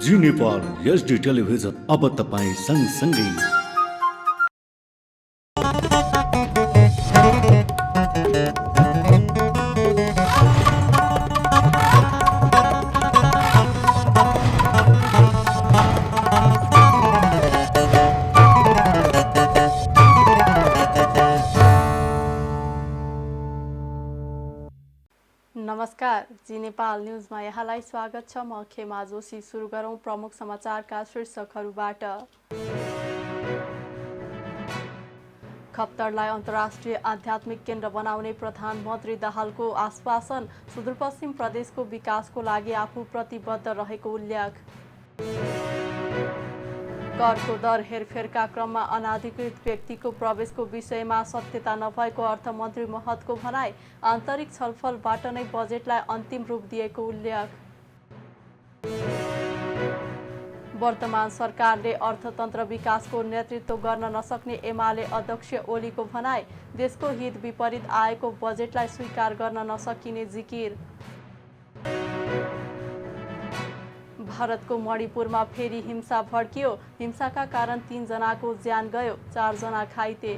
जी Nepal HD television अब तपाईँ सँगसँगै। नमस्कार, जी नेपाल न्युजमा यहाँलाई स्वागत छ। म खेमा जोशी। सुरु गरौं प्रमुख समाचारका शीर्षकहरूबाट। खप्तडलाई अन्तर्राष्ट्रिय आध्यात्मिक केन्द्र बनाउने प्रधानमन्त्री दाहालको आश्वासन। सुदूरपश्चिम प्रदेशको विकासको लागि आफू प्रतिबद्ध रहेको उल्लेख। करको दर हेरफेरका क्रममा अनाधिकृत व्यक्तिको प्रवेशको विषयमा सत्यता नभएको अर्थमन्त्री महतको भनाई। आन्तरिक छलफलबाट नै बजेटलाई अन्तिम रूप दिएको उल्लेख। वर्तमान सरकारले अर्थतन्त्र विकासको नेतृत्व गर्न नसक्ने एमाले अध्यक्ष ओलीको भनाई। देशको हित विपरीत आएको बजेटलाई स्वीकार गर्न नसकिने जिकिर। भारतको मणिपुरमा फेरि हिंसा भड्कियो। हिंसाका कारण 3 जनाको ज्यान गयो, 4 जना घाइते।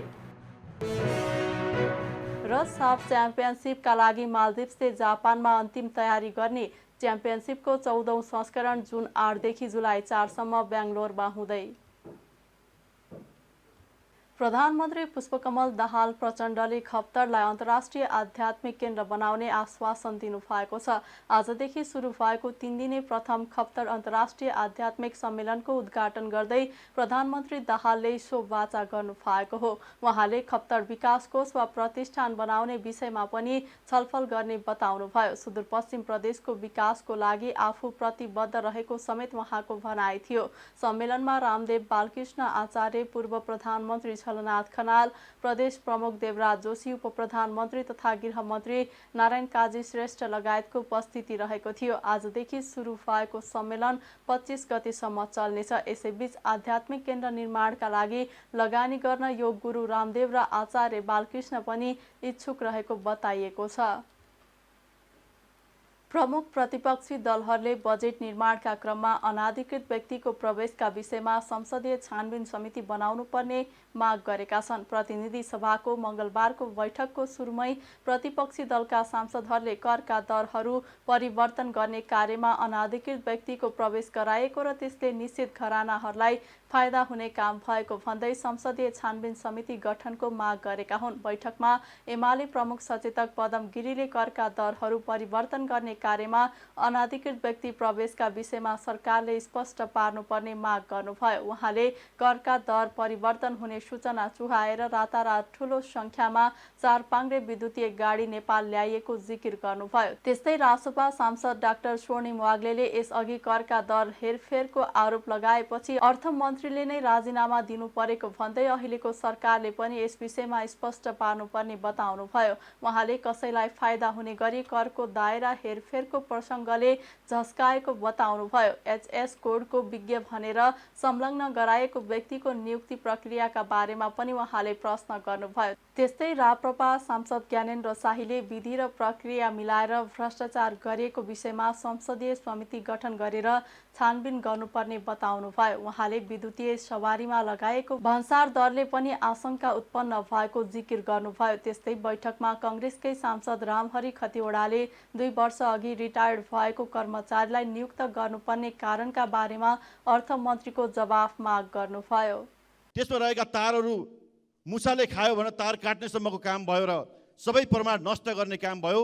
र साफ च्याम्पियनसिपका लागि मालदिप्सले जापानमा अन्तिम तयारी गर्ने। च्याम्पियनसिपको 14औं संस्करण जुन 8 देखि जुलाई 4 सम्म बेंगलोरमा हुँदै। प्रधानमन्त्री पुष्पकमल दाहाल प्रचण्डले खप्तडलाई अन्तर्राष्ट्रिय आध्यात्मिक केन्द्र बनाउने आश्वासन दिनुभएको छ। आजदेखि सुरु भएको 3 दिने प्रथम खप्तड अन्तर्राष्ट्रिय आध्यात्मिक सम्मेलनको उद्घाटन गर्दै प्रधानमन्त्री दाहालले सो वाचा गर्नुभएको हो। उहाँले खप्तड विकास कोष वा प्रतिष्ठान बनाउने विषयमा पनि छलफल गर्ने बताउनुभयो। सुदूरपश्चिम प्रदेशको विकासको लागि आफू प्रतिबद्ध रहेको समेत उहाँको भनाइ थियो। सम्मेलनमा रामदेव बालकृष्ण आचार्य, पूर्व प्रधानमन्त्री झलनाथ खनाल, प्रदेश प्रमुख देवराज जोशी, उपप्रधानमन्त्री तथा गृहमन्त्री नारायण काजी श्रेष्ठ लगायतको उपस्थिति रहेको थियो। आजदेखि सुरु भएको सम्मेलन 25 गतेसम्म चल्नेछ। यसैबीच आध्यात्मिक केन्द्र निर्माणका लागि लगानी गर्न योग गुरु रामदेव र आचार्य बालकृष्ण पनि इच्छुक रहेको बताइएको छ। प्रमुख प्रतिपक्षी दलहरूले बजेट निर्माणका क्रममा अनाधिकृत व्यक्तिको प्रवेशका विषयमा संसदीय छानबिन समिति बनाउनु पर्ने माग गरेका छन्। प्रतिनिधि सभाको मंगलबारको बैठकको सुरुमै प्रतिपक्षी दलका सांसदहरूले करका दरहरू परिवर्तन गर्ने कार्यमा अनाधिकृत व्यक्तिको प्रवेश गराएको र त्यसले निश्चित घरानाहरूलाई फाइदा हुने काम भएको भन्दै संसदीय छानबिन समिति गठनको माग गरेका हुन्। बैठकमा एमाले प्रमुख सचेतक पदम गिरीले करका दरहरू परिवर्तन गर्ने कार्यमा अनाधिकृत व्यक्ति प्रवेशका विषयमा सरकारले स्पष्ट पार्नुपर्ने माग गर्नुभयो। उहाँले करका दर परिवर्तन हुने सूचना चुहाएर रातारात ठूलो संख्यामा चारपाङ्ग्रे विद्युतीय गाडी नेपाल ल्याइएको जिकिर गर्नुभयो। त्यस्तै रासोपा सांसद डाक्टर स्वर्णिम वाग्लेले यसअघि करका दर हेरफेरको आरोप लगाएपछि अर्थमन्त्रीले नै राजीनामा दिनु परेको भन्दै अहिलेको सरकारले पनि यस विषयमा स्पष्ट पार्नुपर्ने बताउनुभयो। उहाँले कसैलाई फाइदा हुने गरी करको दायरा हेरफेरको प्रसङ्गले झस्काएको बताउनुभयो। एचएस कोडको विज्ञ भनेर संलग्न गराएको व्यक्तिको नियुक्ति प्रक्रियाका बारेमा पनि उहाँले प्रश्न गर्नुभयो। त्यस्तै राप्रपा सांसद ज्ञानेन्द्र शाहीले विधि र प्रक्रिया मिलाएर भ्रष्टाचार गरिएको विषयमा संसदीय समिति गठन गरेर छानबिन गर्नुपर्ने बताउनुभयो। उहाँले विद्युतीय सवारीमा लगाएको भन्सार दरले पनि आशंका उत्पन्न भएको जिकिर गर्नुभयो। त्यस्तै बैठकमा कांग्रेसकै सांसद रामहरि खतिवड़ाले 2 वर्ष अघि रिटायर्ड भएको कर्मचारीलाई नियुक्त गर्नुपर्ने कारणका बारेमा अर्थमन्त्रीको जवाफ माग गर्नुभयो। त्यसमा रहेका तारहरू मुसाले खायो भने तार काट्नेसम्मको काम भयो र सबै प्रमाण नष्ट गर्ने काम भयो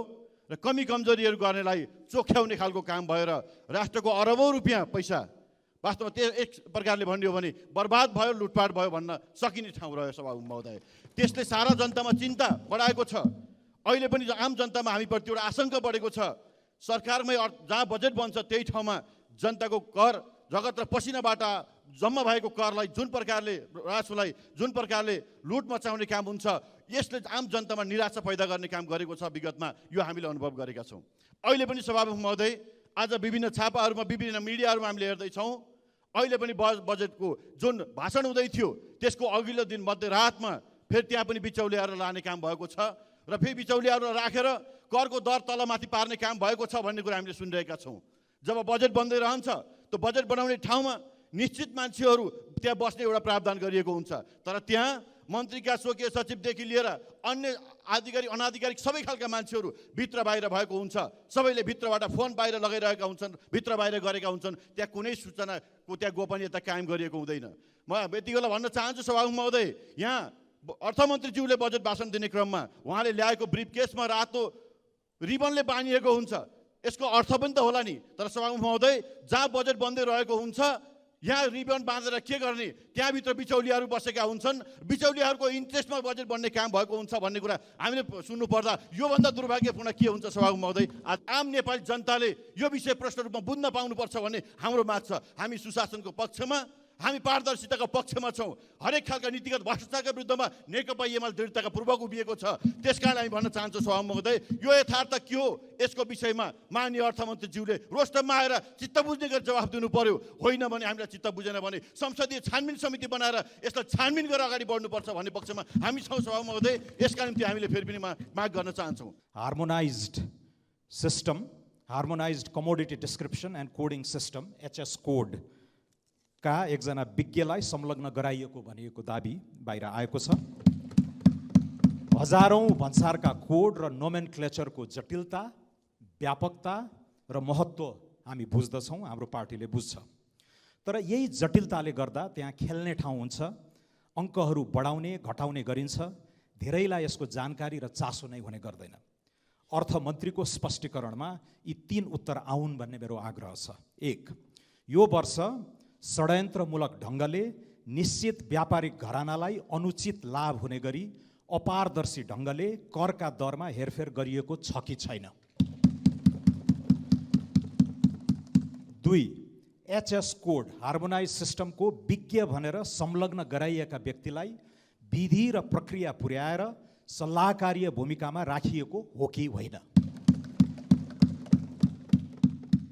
र कमी कमजोरीहरू गर्नेलाई चोख्याउने खालको काम भयो र राष्ट्रको अरबौं रुपियाँ पैसा वास्तवमा त्यो एक प्रकारले भनियो भने बर्बाद भयो, लुटपाट भयो भन्न सकिने ठाउँ रह्यो सभामुख महोदय। त्यसले सारा जनतामा चिन्ता बढाएको छ। अहिले पनि आम जनतामा हामीप्रति एउटा आशंका बढेको छ। सरकारमै जहाँ बजेट बन्छ त्यही ठाउँमा जनताको कर जगत र पसिनाबाट जम्मा भएको करलाई जुन प्रकारले राजस्वलाई जुन प्रकारले लुट मचाउने काम हुन्छ, यसले आम जनतामा निराशा पैदा गर्ने काम गरेको छ। विगतमा यो हामीले अनुभव गरेका छौँ। अहिले पनि सभामुख महोदय, आज विभिन्न छापाहरूमा विभिन्न मिडियाहरूमा हामीले हेर्दैछौँ, अहिले पनि बजेटको जुन भाषण हुँदै थियो त्यसको अघिल्लो दिन मध्यरातमा फेरि त्यहाँ पनि बिचौलियाहरू लाने काम भएको छ र फेरि बिचौलियाहरू राखेर करको दर तलमाथि पार्ने काम भएको छ भन्ने कुरा हामीले सुनिरहेका छौँ। जब बजेट बन्दै रहन्छ त्यो बजेट बनाउने ठाउँमा निश्चित मान्छेहरू त्यहाँ बस्ने एउटा प्रावधान गरिएको हुन्छ, तर त्यहाँ मन्त्रीका स्वकीय सचिवदेखि लिएर अन्य आधिकारिक अनाधिकारिक सबै खालका मान्छेहरू भित्र बाहिर भएको हुन्छ। सबैले भित्रबाट फोन बाहिर लगाइरहेका हुन्छन्, भित्र बाहिर गरेका हुन्छन्। त्यहाँ कुनै सूचनाको त्यहाँ गोपनीयता कायम गरिएको हुँदैन। म यति बेला भन्न चाहन्छु सभामुख महोदय, यहाँ अर्थमन्त्रीज्यूले बजेट भाषण दिने क्रममा उहाँले ल्याएको ब्रिफकेसमा रातो रिबनले बाँधिएको हुन्छ। यसको अर्थ पनि त होला नि। तर सभामुख महोदय, जहाँ बजेट बन्दै रहेको हुन्छ यहाँ रिबन बाँधेर के गर्ने? त्यहाँभित्र बिचौलियाहरू बसेका हुन्छन्, बिचौलियाहरूको इन्ट्रेस्टमा बजेट बन्ने काम भएको हुन्छ भन्ने कुरा हामीले सुन्नु पर्दा योभन्दा दुर्भाग्यपूर्ण के हुन्छ सभामुख महोदय? आज आम नेपाली जनताले यो विषय प्रष्ट रूपमा बुझ्न पाउनुपर्छ भन्ने हाम्रो माग छ। हामी सुशासनको पक्षमा, हामी पारदर्शिताको पक्षमा छौँ। हरेक खालका नीतिगत भ्रष्टाचारका विरुद्धमा नेकपा एमाले दृढताका पूर्वक उभिएको छ। त्यसकारण हामी भन्न चाहन्छौँ सभामुख महोदय, यो यथार्थ के हो यसको विषयमा माननीय अर्थमन्त्रीज्यूले रोस्टममा आएर चित्त बुझ्ने गरी जवाफ दिनु पर्यो। होइन भने हामीलाई चित्त बुझेन भने संसदीय छानबिन समिति बनाएर यसलाई छानबिन गरेर अगाडि बढ्नुपर्छ भन्ने पक्षमा हामी छौँ सभामुख महोदय। यसका निम्ति हामीले फेरि पनि माग गर्न चाहन्छौँ। Harmonised system, harmonised commodity description and coding system HS code का एकजना विज्ञलाई संलग्न गराइएको भनिएको दाबी बाहिर आएको छ। हजारौं भन्सारका कोड र नोमेनक्लेचरको जटिलता, व्यापकता र महत्त्व हामी बुझ्दछौँ, हाम्रो पार्टीले बुझ्छ। तर यही जटिलताले गर्दा त्यहाँ खेल्ने ठाउँ हुन्छ, अङ्कहरू बढाउने घटाउने गरिन्छ, धेरैलाई यसको जानकारी र चासो नै हुने गर्दैन। अर्थमन्त्रीको स्पष्टीकरणमा यी 3 उत्तर आउन् भन्ने मेरो आग्रह छ। 1, यो वर्ष षड्यन्त्रमूलक ढङ्गले निश्चित व्यापारिक घरानालाई अनुचित लाभ हुने गरी अपारदर्शी ढङ्गले करका दरमा हेरफेर गरिएको छ कि छैन? 2, HS कोड हार्मोनाइज सिस्टमको विज्ञ भनेर संलग्न गराइएका व्यक्तिलाई विधि र प्रक्रिया पुर्याएर सल्लाहकारीय भूमिकामा राखिएको हो कि होइन?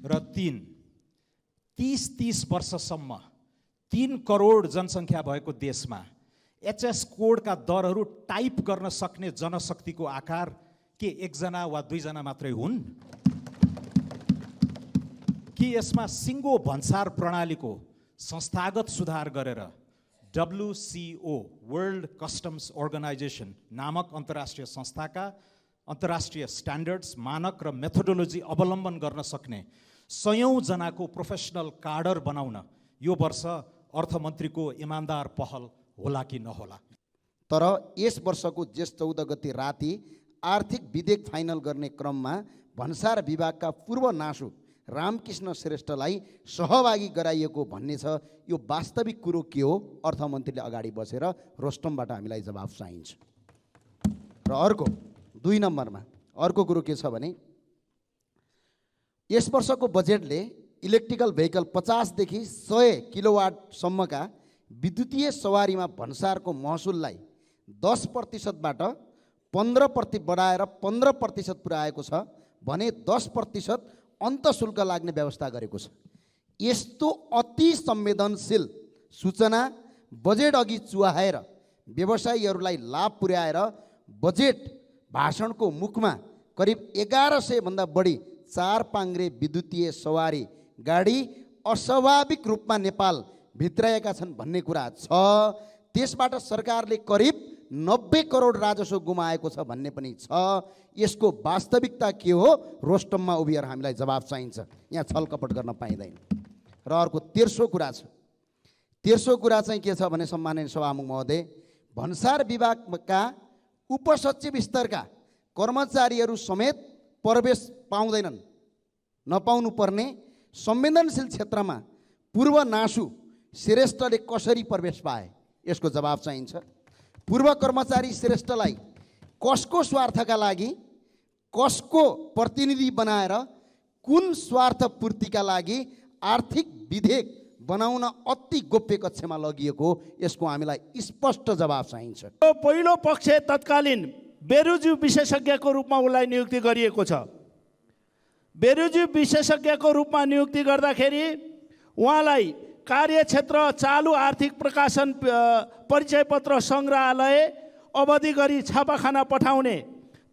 र 3, 30 वर्षसम्म 3 करोड जनसङ्ख्या भएको देशमा HS कोडका दरहरू टाइप गर्न सक्ने जनशक्तिको आकार के 1 जना वा 2 जना मात्रै हुन्? कि यसमा सिङ्गो भन्सार प्रणालीको संस्थागत सुधार गरेर WCO वर्ल्ड कस्टम्स अर्गनाइजेसन नामक अन्तर्राष्ट्रिय संस्थाका अन्तर्राष्ट्रिय स्ट्यान्डर्ड्स, मानक र मेथोडोलोजी अवलम्बन गर्न सक्ने 100औं जनाको प्रोफेसनल काडर बनाउन यो वर्ष अर्थमन्त्रीको इमान्दार पहल होला कि नहोला? तर यस वर्षको जेठ 14 गते राति आर्थिक विधेयक फाइनल गर्ने क्रममा भन्सार विभागका पूर्व नासु रामकृष्ण श्रेष्ठलाई सहभागी गराइएको भन्ने छ। यो वास्तविक कुरो के हो? अर्थमन्त्रीले अगाडि बसेर रोस्टमबाट हामीलाई जवाफ चाहिन्छ। र अर्को 2 नम्बरमा अर्को कुरो के छ भने यस वर्षको बजेटले इलेक्ट्रिकल भेहिकल 50 देखि 100 किलोवाटसम्मका विद्युतीय सवारीमा भन्सारको महसुललाई 10% बाट 15% बढाएर 15% पुर्याएको छ भने 10% अन्त शुल्क लाग्ने व्यवस्था गरेको छ। यस्तो अति संवेदनशील सूचना बजेट अघि चुहाएर व्यवसायीहरूलाई लाभ पुर्याएर बजेट भाषणको मुखमा करिब 1100 भन्दा बढी 4 पाङ्ग्रे विद्युतीय सवारी गाडी अस्वाभाविक रूपमा नेपाल भित्राएका छन् भन्ने कुरा छ। त्यसबाट सरकारले करिब 90 करोड राजस्व गुमाएको छ भन्ने पनि छ। यसको वास्तविकता के हो? रोस्टममा उभिएर हामीलाई जवाफ चाहिन्छ। यहाँ छलकपट गर्न पाइँदैन। र अर्को 13औं कुरा छ। 13औं कुरा चाहिँ के छ भने सम्माननीय सभामुख महोदय, भन्सार विभागका उपसचिव स्तरका कर्मचारीहरू समेत प्रवेश पाउँदैनन्। नपाउनु पर्ने संवेदनशील क्षेत्रमा पूर्व नासु श्रेष्ठले कसरी प्रवेश पाए? यसको जवाब चाहिन्छ। पूर्व कर्मचारी श्रेष्ठलाई कसको स्वार्थका लागि, कसको प्रतिनिधि बनाएर, कुन स्वार्थ पूर्तिका लागि आर्थिक विधेयक बनाउन अति गोप्य कक्षमा लगिएको, यसको हामीलाई स्पष्ट जवाब चाहिन्छ। पहिलो पक्ष तत्कालीन बेरुजु विशेषज्ञको रूपमा उनलाई नियुक्ति गरिएको छ। बेरुजु विशेषज्ञको रूपमा नियुक्ति गर्दाखेरि उहाँलाई कार्यक्षेत्र चालु आर्थिक प्रकाशन परिचय पत्र सङ्ग्रहालय अवधि गरी छापाखाना पठाउने,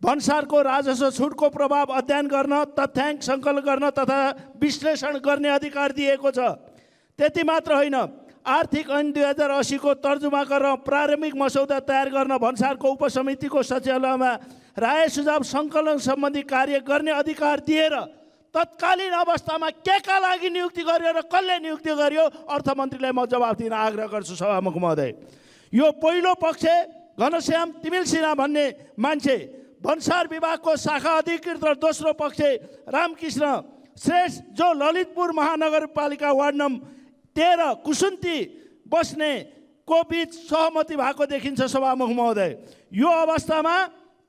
भन्सारको राजस्व छुटको प्रभाव अध्ययन गर्न, तथ्याङ्क सङ्कलन गर्न तथा विश्लेषण गर्ने अधिकार दिएको छ। त्यति मात्र होइन, आर्थिक ऐन 2080 को तर्जुमा गरेर प्रारम्भिक मसौदा तयार गर्न भन्सारको उपसमितिको सचिवालयमा राय सुझाव सङ्कलन सम्बन्धी कार्य गर्ने अधिकार दिएर तत्कालीन अवस्थामा के का लागि नियुक्ति गर्यो र कसले नियुक्ति गर्यो, अर्थमन्त्रीलाई म जवाफ दिन आग्रह गर्छु सभामुख महोदय। यो पहिलो पक्ष घनश्याम तिमिल सिन्हा भन्ने मान्छे भन्सार विभागको शाखा अधिकृत र दोस्रो पक्ष रामकृष्ण श्रेष्ठ जो ललितपुर महानगरपालिका वार्ड नम्बर 13 कुसुन्ती बस्ने को बीच सहमति भएको देखिन्छ सभामुख महोदय। यो अवस्थामा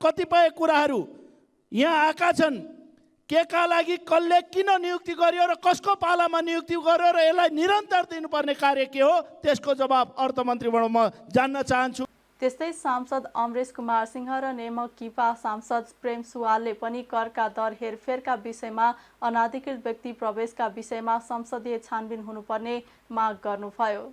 कतिपय कुराहरू यहाँ आएका छन्। के का लागि कसले किन नियुक्ति गर्यो र कसको पालामा नियुक्ति गर्यो र यसलाई निरन्तर दिनुपर्ने कार्य के हो, त्यसको जवाब अर्थमन्त्रीबाट म जान्न चाहन्छु। त्यस्तै सांसद अमरेश कुमार सिंह र नेमकिपा सांसद प्रेम सुवालले पनि करका दर हेरफेरका विषयमा अनाधिकृत व्यक्ति प्रवेशका विषयमा संसदीय छानबिन हुनुपर्ने माग गर्नुभयो।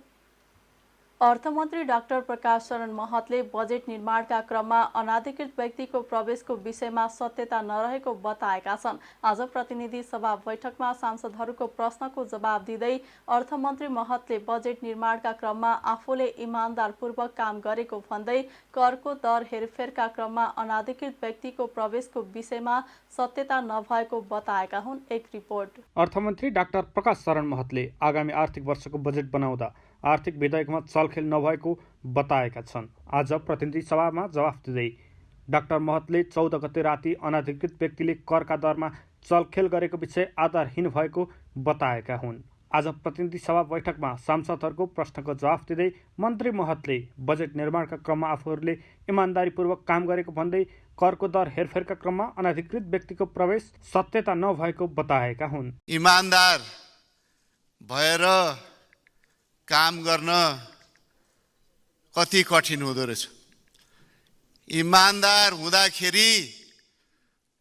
अर्थमन्त्री डाक्टर प्रकाश शरण महतले बजेट निर्माणका क्रममा अनाधिकृत व्यक्तिको प्रवेशको विषयमा सत्यता नरहेको बताएका छन्। आज प्रतिनिधि सभा बैठकमा सांसदहरूको प्रश्नको जवाब दिँदै अर्थमन्त्री महतले बजेट निर्माणका क्रममा आफूले इमानदारपूर्वक काम गरेको भन्दै करको दर हेरफेरका क्रममा अनाधिकृत व्यक्तिको प्रवेशको विषयमा सत्यता नभएको बताएका हुन्। एक रिपोर्ट। अर्थमन्त्री डाक्टर प्रकाश शरण महतले आगामी आर्थिक वर्षको बजेट बनाउँदा आर्थिक विधेयकमा चलखेल नभएको बताएका छन्। आज प्रतिनिधि सभामा जवाफ दिँदै डाक्टर महतले 14 गते राति अनाधिकृत व्यक्तिले करका दरमा चलखेल गरेको विषय आधारहीन भएको बताएका हुन्। आज प्रतिनिधि सभा बैठकमा सांसदहरूको प्रश्नको जवाफ दिँदै मन्त्री महतले बजेट निर्माणका क्रममा आफूहरूले इमानदारीपूर्वक काम गरेको भन्दै करको दर हेरफेरका क्रममा अनाधिकृत व्यक्तिको प्रवेश सत्यता नभएको बताएका हुन्। इमानदार भएर काम गर्न कति कठिन हुँदो रहेछ। इमानदार हुँदाखेरि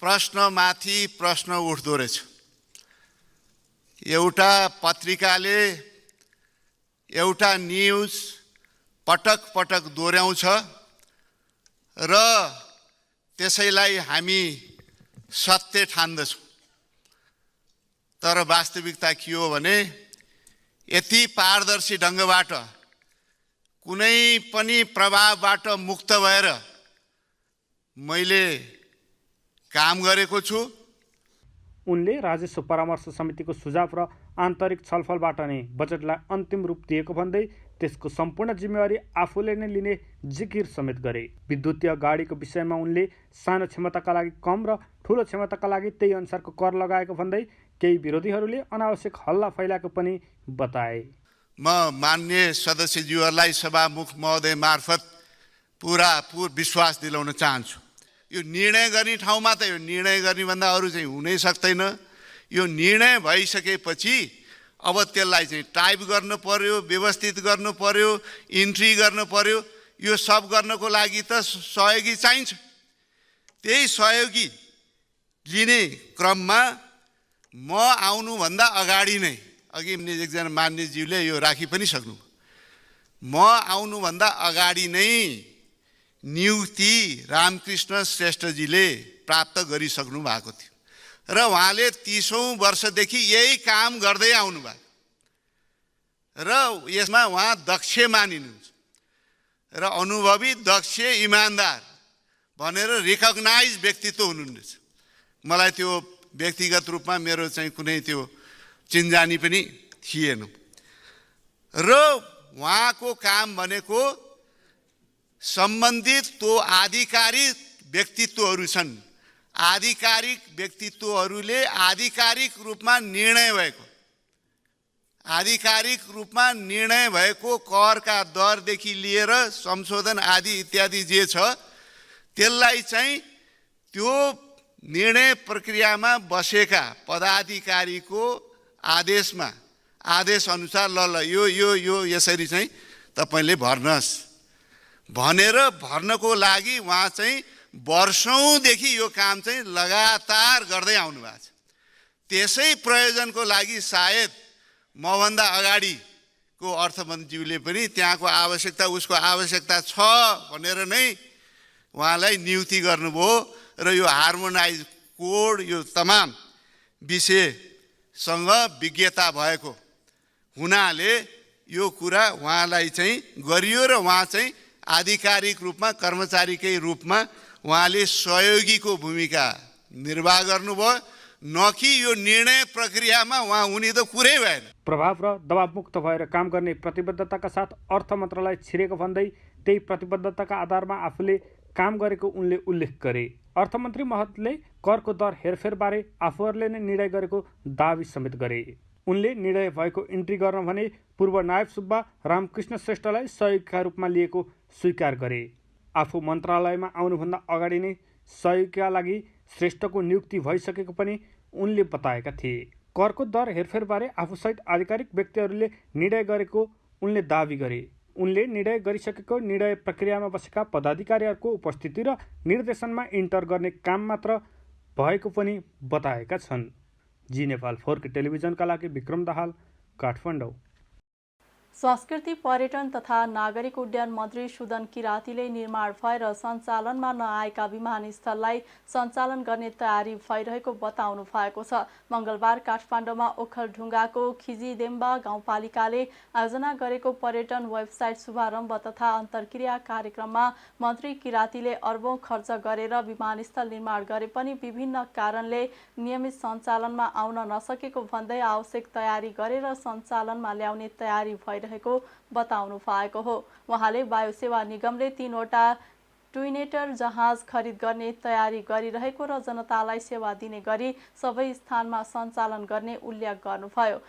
प्रश्नमाथि प्रश्न उठ्दो रहेछ। एउटा पत्रिकाले एउटा न्युज पटक पटक दोहोऱ्याउँछ र त्यसैलाई हामी सत्य ठान्दछौँ। तर वास्तविकता के हो भने यति पारदर्शी ढङ्गबाट कुनै पनि प्रभावबाट मुक्त भएर मैले काम गरेको छु। उनले राजस्व परामर्श समितिको सुझाव र आन्तरिक छलफलबाट नै बजेटलाई अन्तिम रूप दिएको भन्दै त्यसको सम्पूर्ण जिम्मेवारी आफूले नै लिने जिकिर समेत गरे। विद्युतीय गाडीको विषयमा उनले सानो क्षमताका लागि कम र ठुलो क्षमताका लागि त्यही अनुसारको कर लगाएको भन्दै केही विरोधीहरूले अनावश्यक हल्ला फैलाएको पनि बताए। म माननीय सदस्यज्यूहरूलाई सभामुख महोदय मार्फत पूरा विश्वास दिलाउन चाहन्छु। यो निर्णय गर्ने ठाउँमा त यो निर्णय गर्ने भन्दा अरू चाहिँ हुनै सक्दैन। यो निर्णय भइसकेपछि अब त्यसलाई चाहिँ टाइप गर्नु पर्यो, व्यवस्थित गर्नु पर्यो, इन्ट्री गर्नु पर्यो। यो सब गर्नको लागि त सहयोगी चाहिन्छ। त्यही सहयोगी लिने क्रममा म आउनुभन्दा अगाडि नै अघि एकजना मान्यज्यूले यो राखी पनि सक्नु, म आउनुभन्दा अगाडि नै नियुक्ति रामकृष्ण श्रेष्ठजीले प्राप्त गरिसक्नु भएको थियो र उहाँले 30औं वर्षदेखि यही काम गर्दै आउनुभयो र यसमा उहाँ दक्ष मानिनुहुन्छ र अनुभवी, दक्ष, इमान्दार भनेर रिकग्नाइज व्यक्तित्व हुनुहुनेछ। मलाई त्यो व्यक्तिगत रूपमा मेरो चाहिँ कुनै त्यो चिन्जानी पनि थिएन र उहाँको काम भनेको सम्बन्धित त्यो आधिकारिक व्यक्तित्वहरू छन्। आधिकारिक व्यक्तित्वहरूले आधिकारिक रूपमा निर्णय भएको करका दरदेखि लिएर संशोधन आदि इत्यादि जे छ त्यसलाई चाहिँ त्यो निर्णय प्रक्रियामा बसेका पदाधिकारीको आदेश अनुसार ल यो यसरी चाहिँ तपाईले भर्नुहोस् भनेर भर्नको लागि उहाँ चाहिँ वर्षौंदेखि यो काम चाहिँ लगातार गर्दै आउनु भएको छ। त्यसै प्रयोजनको लागि सायद मभन्दा अगाडिको अर्थमन्त्रीज्यूले पनि त्यहाँको आवश्यकता, उसको आवश्यकता छ भनेर नै उहाँलाई नियुक्ति गर्नुभयो र यो हार्मोनाइज कोड यो तमाम विषयसँग विज्ञता भएको हुनाले यो कुरा उहाँलाई चाहिँ गरियो र उहाँ चाहिँ आधिकारिक रूपमा कर्मचारीकै रूपमा उहाँले सहयोगीको भूमिका निर्वाह गर्नुभयो, न कि यो निर्णय प्रक्रियामा उहाँ हुने त कुरै भएन। प्रभाव र दबावमुक्त भएर काम गर्ने प्रतिबद्धताका साथ अर्थ मन्त्रालय छिरेको भन्दै त्यही प्रतिबद्धताका आधारमा आफूले काम गरेको उनले उल्लेख गरे। अर्थमन्त्री महतले करको दर हेरफेरबारे आफूहरूले नै निर्णय गरेको दावी समेत गरे। उनले निर्णय भएको इन्ट्री गर्न भने पूर्व नायब सुब्बा रामकृष्ण श्रेष्ठलाई सहयोगका रूपमा लिएको स्वीकार गरे। आफू मन्त्रालयमा आउनुभन्दा अगाडि नै सहयोगका लागि श्रेष्ठको नियुक्ति भइसकेको पनि उनले बताएका थिए। करको दर हेरफेरबारे आफूसहित आधिकारिक व्यक्तिहरूले निर्णय गरेको उनले दावी गरे। उनले निर्णय गरिसकेको निर्णय प्रक्रियामा बसेका पदाधिकारीहरूको उपस्थिति र निर्देशनमा इन्टर गर्ने काम मात्र भएको पनि बताएका छन्। जी नेपाल 4 टेलिभिजनका लागि विक्रम दाहाल, काठमाडौँ। संस्कृति पर्यटन तथा नागरिक उड्डयन मन्त्री सुदन किरातीले निर्माण भएर सञ्चालनमा नआएका विमानस्थललाई सञ्चालन गर्ने तयारी भइरहेको बताउनु भएको छ। मंगलबार काठमाडौँमा ओखलढुङ्गाको खिजीदेम्बा गाउँपालिकाले आयोजना गरेको पर्यटन वेबसाइट शुभारम्भ तथा अन्तर्क्रिया कार्यक्रममा मन्त्री किरातीले अर्बौं खर्च गरेर विमानस्थल निर्माण गरे पनि विभिन्न कारणले नियमित सञ्चालनमा आउन नसकेको भन्दै आवश्यक तयारी गरेर सञ्चालनमा ल्याउने तयारी भइरहेको बताउनु भएको हो। उहाँले वायु सेवा निगमले 3वटा ट्विनेटर जहाज खरिद गर्ने तयारी गरिरहेको र जनतालाई सेवा दिने गरी सबै स्थानमा सञ्चालन गर्ने उल्लेख गर्नुभयो।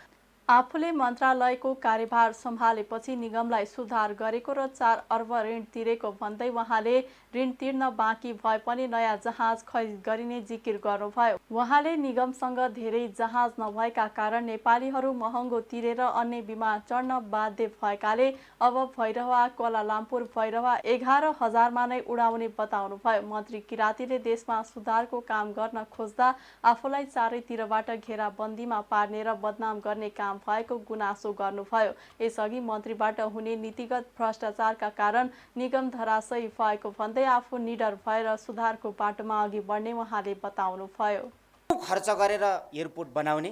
आफूले मन्त्रालयको कार्यभार सम्हालेपछि निगमलाई सुधार गरेको र 4 अर्ब ऋण तिरेको भन्दै उहाँले ऋण तिर्न बाँकी भए पनि नयाँ जहाज खरिद गरिने जिकिर गर्नुभयो। उहाँले निगमसँग धेरै जहाज नभएका कारण नेपालीहरू महँगो तिरेर अन्य विमान चढ्न बाध्य भएकाले अब भैरवा क्वालालम्पुर भैरवा 11,000मा नै उडाउने बताउनुभयो। मन्त्री किरातीले देशमा सुधारको काम गर्न खोज्दा आफूलाई चारैतिरबाट घेराबन्दीमा पार्ने र बदनाम गर्ने काम भएको गुनासो गर्नुभयो। यसअघि मन्त्रीबाट हुने नीतिगत भ्रष्टाचारका कारण निगम धराशयी भएको भन्दै आफू निडर भएर सुधारको बाटोमा अघि बढ्ने उहाँले बताउनुभयो। खर्च गरेर एयरपोर्ट बनाउने,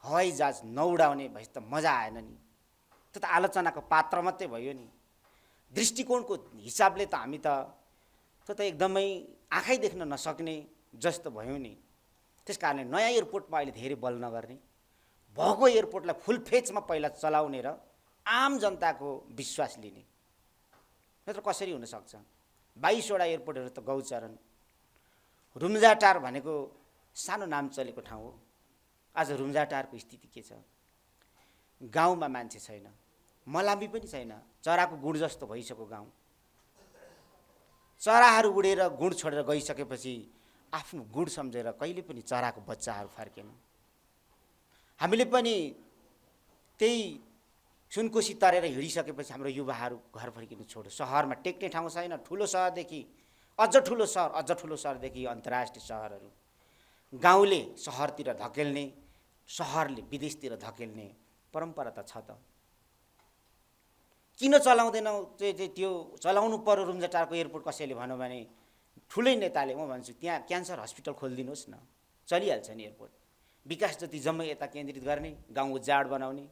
हवाई जहाज नउडाउने भए त मजा आएन नि। त्यो त आलोचनाको पात्र मात्रै भयो नि। दृष्टिकोणको हिसाबले त हामी त त्यो त एकदमै आँखै देख्न नसक्ने जस्तो भयो नि। त्यसकारणले नयाँ एयरपोर्टमा अहिले धेरै बल नगर्ने, भएको एयरपोर्टलाई फुल फेजमा पहिला चलाउने र आम जनताको विश्वास लिने, नत्र कसरी हुनसक्छ। 22वटा एयरपोर्टहरू त गौचरण। रुम्जाटार भनेको सानो नाम चलेको ठाउँ हो। आज रुम्जाटारको स्थिति के छ? गाउँमा मान्छे छैन, मलामी पनि छैन, चराको गुण जस्तो भइसक्यो गाउँ। चराहरू उडेर गुण छोडेर गइसकेपछि आफ्नो गुण सम्झेर कहिले पनि चराको बच्चाहरू फर्केन। हामीले पनि त्यही सुनकोशी तरेर हिँडिसकेपछि हाम्रो युवाहरू घर फर्किनु छोड्यो। सहरमा टेक्ने ठाउँ छैन। ठुलो सहरदेखि अझ ठुलो सहर, अझ ठुलो सहरदेखि अन्तर्राष्ट्रिय सहरहरू। गाउँले सहरतिर धकेल्ने, सहरले विदेशतिर धकेल्ने परम्परा त छ त। किन चलाउँदैनौ? त्यो चलाउनु पर्यो। रुम्जाटारको एयरपोर्ट कसैले भन्यो भने ठुलै नेताले म भन्छु त्यहाँ क्यान्सर हस्पिटल खोलिदिनुहोस् न, चलिहाल्छ नि एयरपोर्ट। विकास जति जम्मै यता केन्द्रित गर्ने, गाउँ उजाड बनाउने,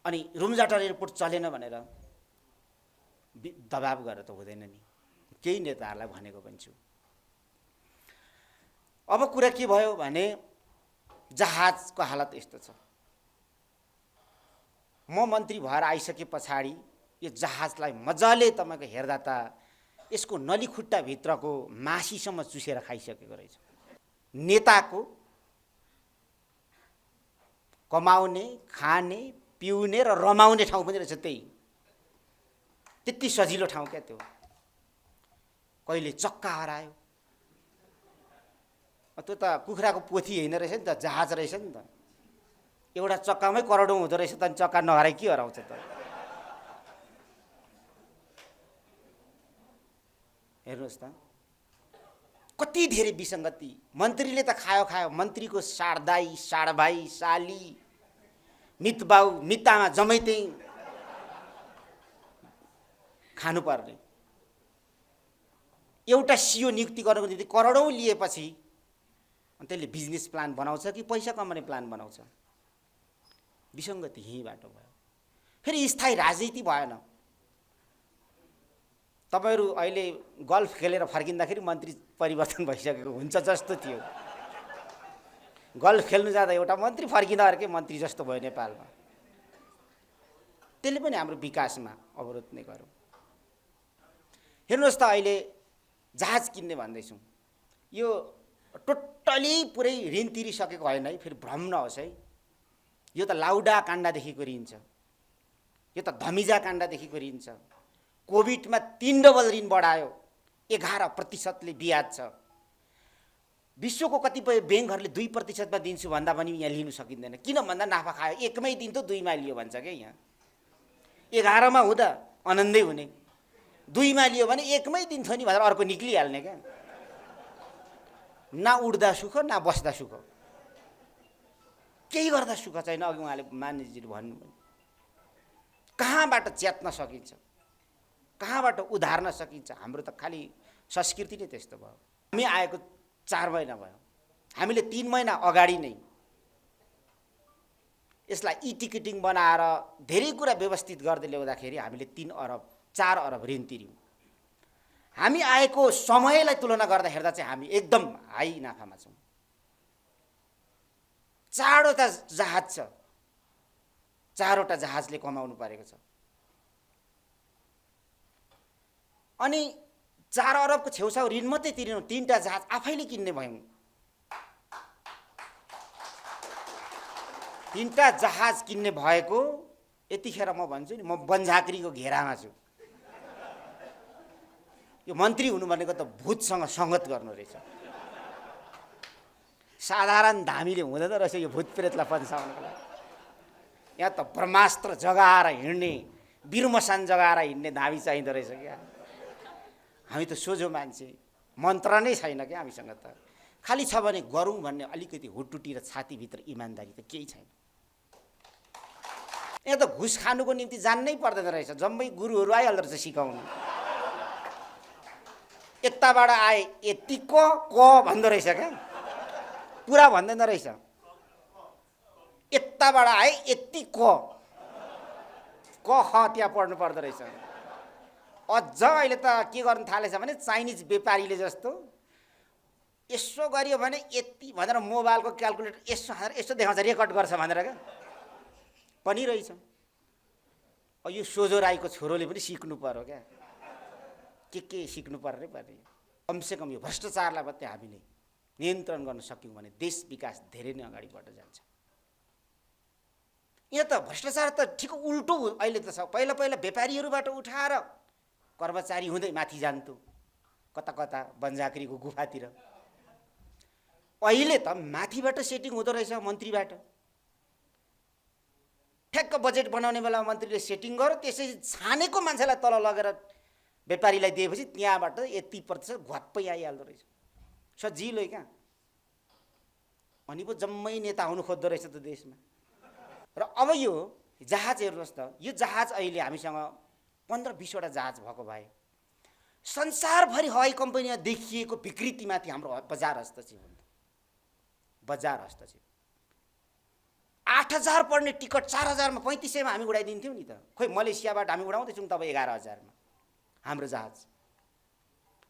अनि रुम्जाटार एयरपोर्ट चलेन भनेर दबाब गरेर त हुँदैन नि। केही नेताहरूलाई भनेको पनि छु। अब कुरा के भयो भने जहाजको हालत यस्तो छ। म मन्त्री भएर आइसके पछाडि यो जहाजलाई मजाले तपाईँको हेर्दा त यसको नलीखुट्टाभित्रको मासीसम्म चुसेर खाइसकेको रहेछ। नेताको कमाउने, खाने, पिउने र रमाउने ठाउँ पनि रहेछ। त्यति सजिलो ठाउँ क्या त्यो। कहिले चक्का हरायो, त्यो त कुखुराको पोथी होइन रहेछ नि त, जहाज रहेछ नि त। एउटा चक्कामै करोडौँ हुँदो रहेछ त, चक्का नहराइ के हराउँछ त? हेर्नुहोस् त कति धेरै विसङ्गति। मन्त्रीले त खायो, मन्त्रीको साडदाई, साडभाइ, साली, मितबाउ, मितामा जम्मै त्यही खानुपर्ने। एउटा सिओ नियुक्ति गर्नको निम्ति करोडौँ लिएपछि अनि त्यसले बिजनेस प्लान बनाउँछ कि पैसा कमाउने प्लान बनाउँछ? विसङ्गति यहीँबाट भयो। फेरि स्थायी राजनीति भएन। तपाईँहरू अहिले गल्फ खेलेर फर्किँदाखेरि मन्त्री परिवर्तन भइसकेको हुन्छ जस्तो थियो। गल्फ खेल्नु जाँदा एउटा मन्त्री, फर्किँदा अर्कै मन्त्री जस्तो भयो नेपालमा। त्यसले पनि हाम्रो विकासमा अवरोध नै गर्यो। हेर्नुहोस् त, अहिले जहाज किन्ने भन्दैछौँ, यो टोटली पुरै ऋण तिरिसकेको होइन है, फेरि भ्रम नहोस् है। यो त लाउडा काण्डादेखिको ऋण छ, यो त धमिजा काण्डादेखिको ऋण छ। कोभिडमा 3 डबल ऋण बढायो, 11% ब्याज छ। विश्वको कतिपय ब्याङ्कहरूले 2%मा दिन्छु भन्दा पनि यहाँ लिनु सकिँदैन। किन भन्दा नाफा खायो, 1मै दिन त 2मा लियो भन्छ क्या। यहाँ 11मा हुँदा आनन्दै हुने, 2मा लियो भने 1मै दिन थियो नि भनेर अर्को निक्लिहाल्ने क्या। न उड्दा सुख न बस्दा सुख, केही गर्दा सुख छैन। अघि उहाँले मानिसजीले भन्नुभयो, कहाँबाट च्यात्न सकिन्छ, कहाँबाट उधार्न सकिन्छ। हाम्रो त खालि संस्कृति नै त्यस्तो भयो। हामी आएको 4 महिना भयो, हामीले 3 महिना अगाडि नै यसलाई टिकटिङ बनाएर धेरै कुरा व्यवस्थित गर्दै ल्याउँदाखेरि हामीले 4 अरब ऋण तिर्यौँ। हामी आएको समयलाई तुलना गर्दा हेर्दा चाहिँ हामी एकदम हाई नाफामा छौँ। 4वटा जहाज छ, 4वटा जहाजले कमाउनु परेको छ। अनि 4 अरबको छेउछाउ ऋण मात्रै तिर्नु, 3टा जहाज आफैले किन्ने भयौँ। 3टा जहाज किन्ने भएको यतिखेर म भन्छु नि, म बन्झाक्रीको घेरामा छु। यो मन्त्री हुनु भनेको त भूतसँग सङ्गत गर्नु रहेछ। साधारण धामीले हुँदैन रहेछ यो भूत प्रेतलाई पन्साउनको लागि। यहाँ त ब्रह्मास्त्र जगाएर हिँड्ने, वीरमसान जगाएर हिँड्ने धामी चाहिँदो रहेछ क्या। हामी त सोझो मान्छे, मन्त्र नै छैन क्या हामीसँग त। खालि छ भने गरौँ भन्ने अलिकति हुटुटी र छातीभित्र इमान्दारी त केही छैन। यहाँ त घुस खानुको निम्ति जान्नै पर्दैन रहेछ, जम्मै गुरुहरू आइहाल्दो रहेछ सिकाउनु। यताबाट आए यतिको क भन्दो रहेछ क्या, पुरा भन्दैन रहेछ। यताबाट आए यति क ख त्यहाँ पढ्नु पर्दो रहेछ। अझ अहिले त के गर्नु थालेछ भने चाइनिज व्यापारीले जस्तो यसो गरियो भने यति भनेर मोबाइलको क्यालकुलेटर यसो देखाउँछ, रेकर्ड गर्छ भनेर क्या पनि रहेछ। यो सोझो राईको छोरोले पनि सिक्नु पर्यो क्या, के सिक्नु पर्ने पर्ने। कमसेकम यो भ्रष्टाचारलाई मात्रै हामीले नियन्त्रण गर्न सक्यौँ भने देश विकास धेरै नै अगाडि बढ्न जान्छ। यहाँ त भ्रष्टाचार त ठिक उल्टो अहिले त छ। पहिला व्यापारीहरूबाट उठाएर कर्मचारी हुँदै माथि जान्थ्यो, कता कता बन्झाक्रीको गुफातिर। अहिले त माथिबाट सेटिङ हुँदो रहेछ, मन्त्रीबाट। ठ्याक्क बजेट बनाउने बेलामा मन्त्रीले सेटिङ गर्यो, त्यसै छानेको मान्छेलाई तल लगेर व्यापारीलाई दिएपछि त्यहाँबाट यति प्रतिशत घ्वाप्पै आइहाल्दो रहेछ। सजिलै क्या। अनि पो जम्मै नेता हुनु खोज्दो रहेछ त देशमा। र अब यो जहाज हेर्नुहोस् त, यो जहाज अहिले हामीसँग 15-20वटा जहाज भएको भए संसारभरि हवाई कम्पनीमा देखिएको विकृतिमाथि हाम्रो बजार हस्तक्षेप हुन्छ। बजार हस्तक्षेप 8,000 पर्ने टिकट 4,000मा 3500मा हामी उडाइदिन्थ्यौँ नि त। खोइ मलेसियाबाट हामी उडाउँदैछौँ तब 11,000मा हाम्रो जहाज।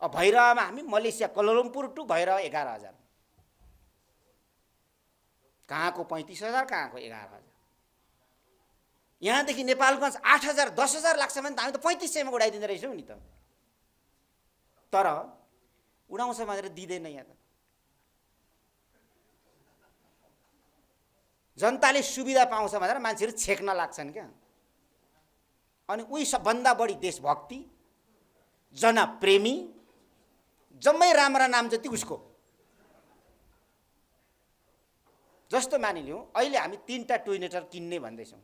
अब भैरवमा हामी मलेसिया कोलालम्पुर टु भैरव 11,000, कहाँको 35,000 कहाँको 11,000। यहाँदेखि नेपालगञ्ज 8,000 10,000 लाग्छ भने त हामी त 3500मा उडाइदिँदो रहेछौँ नि त। तर उडाउँछ भनेर दिँदैन। यहाँ त जनताले सुविधा पाउँछ भनेर मान्छेहरू छेक्न लाग्छन् क्या। अनि उही सबभन्दा बढी देशभक्ति, जनप्रेमी, जम्मै राम्रा नाम जति उसको। जस्तो मानिलिउँ अहिले हामी 3टा टोइनेटर किन्ने भन्दैछौँ।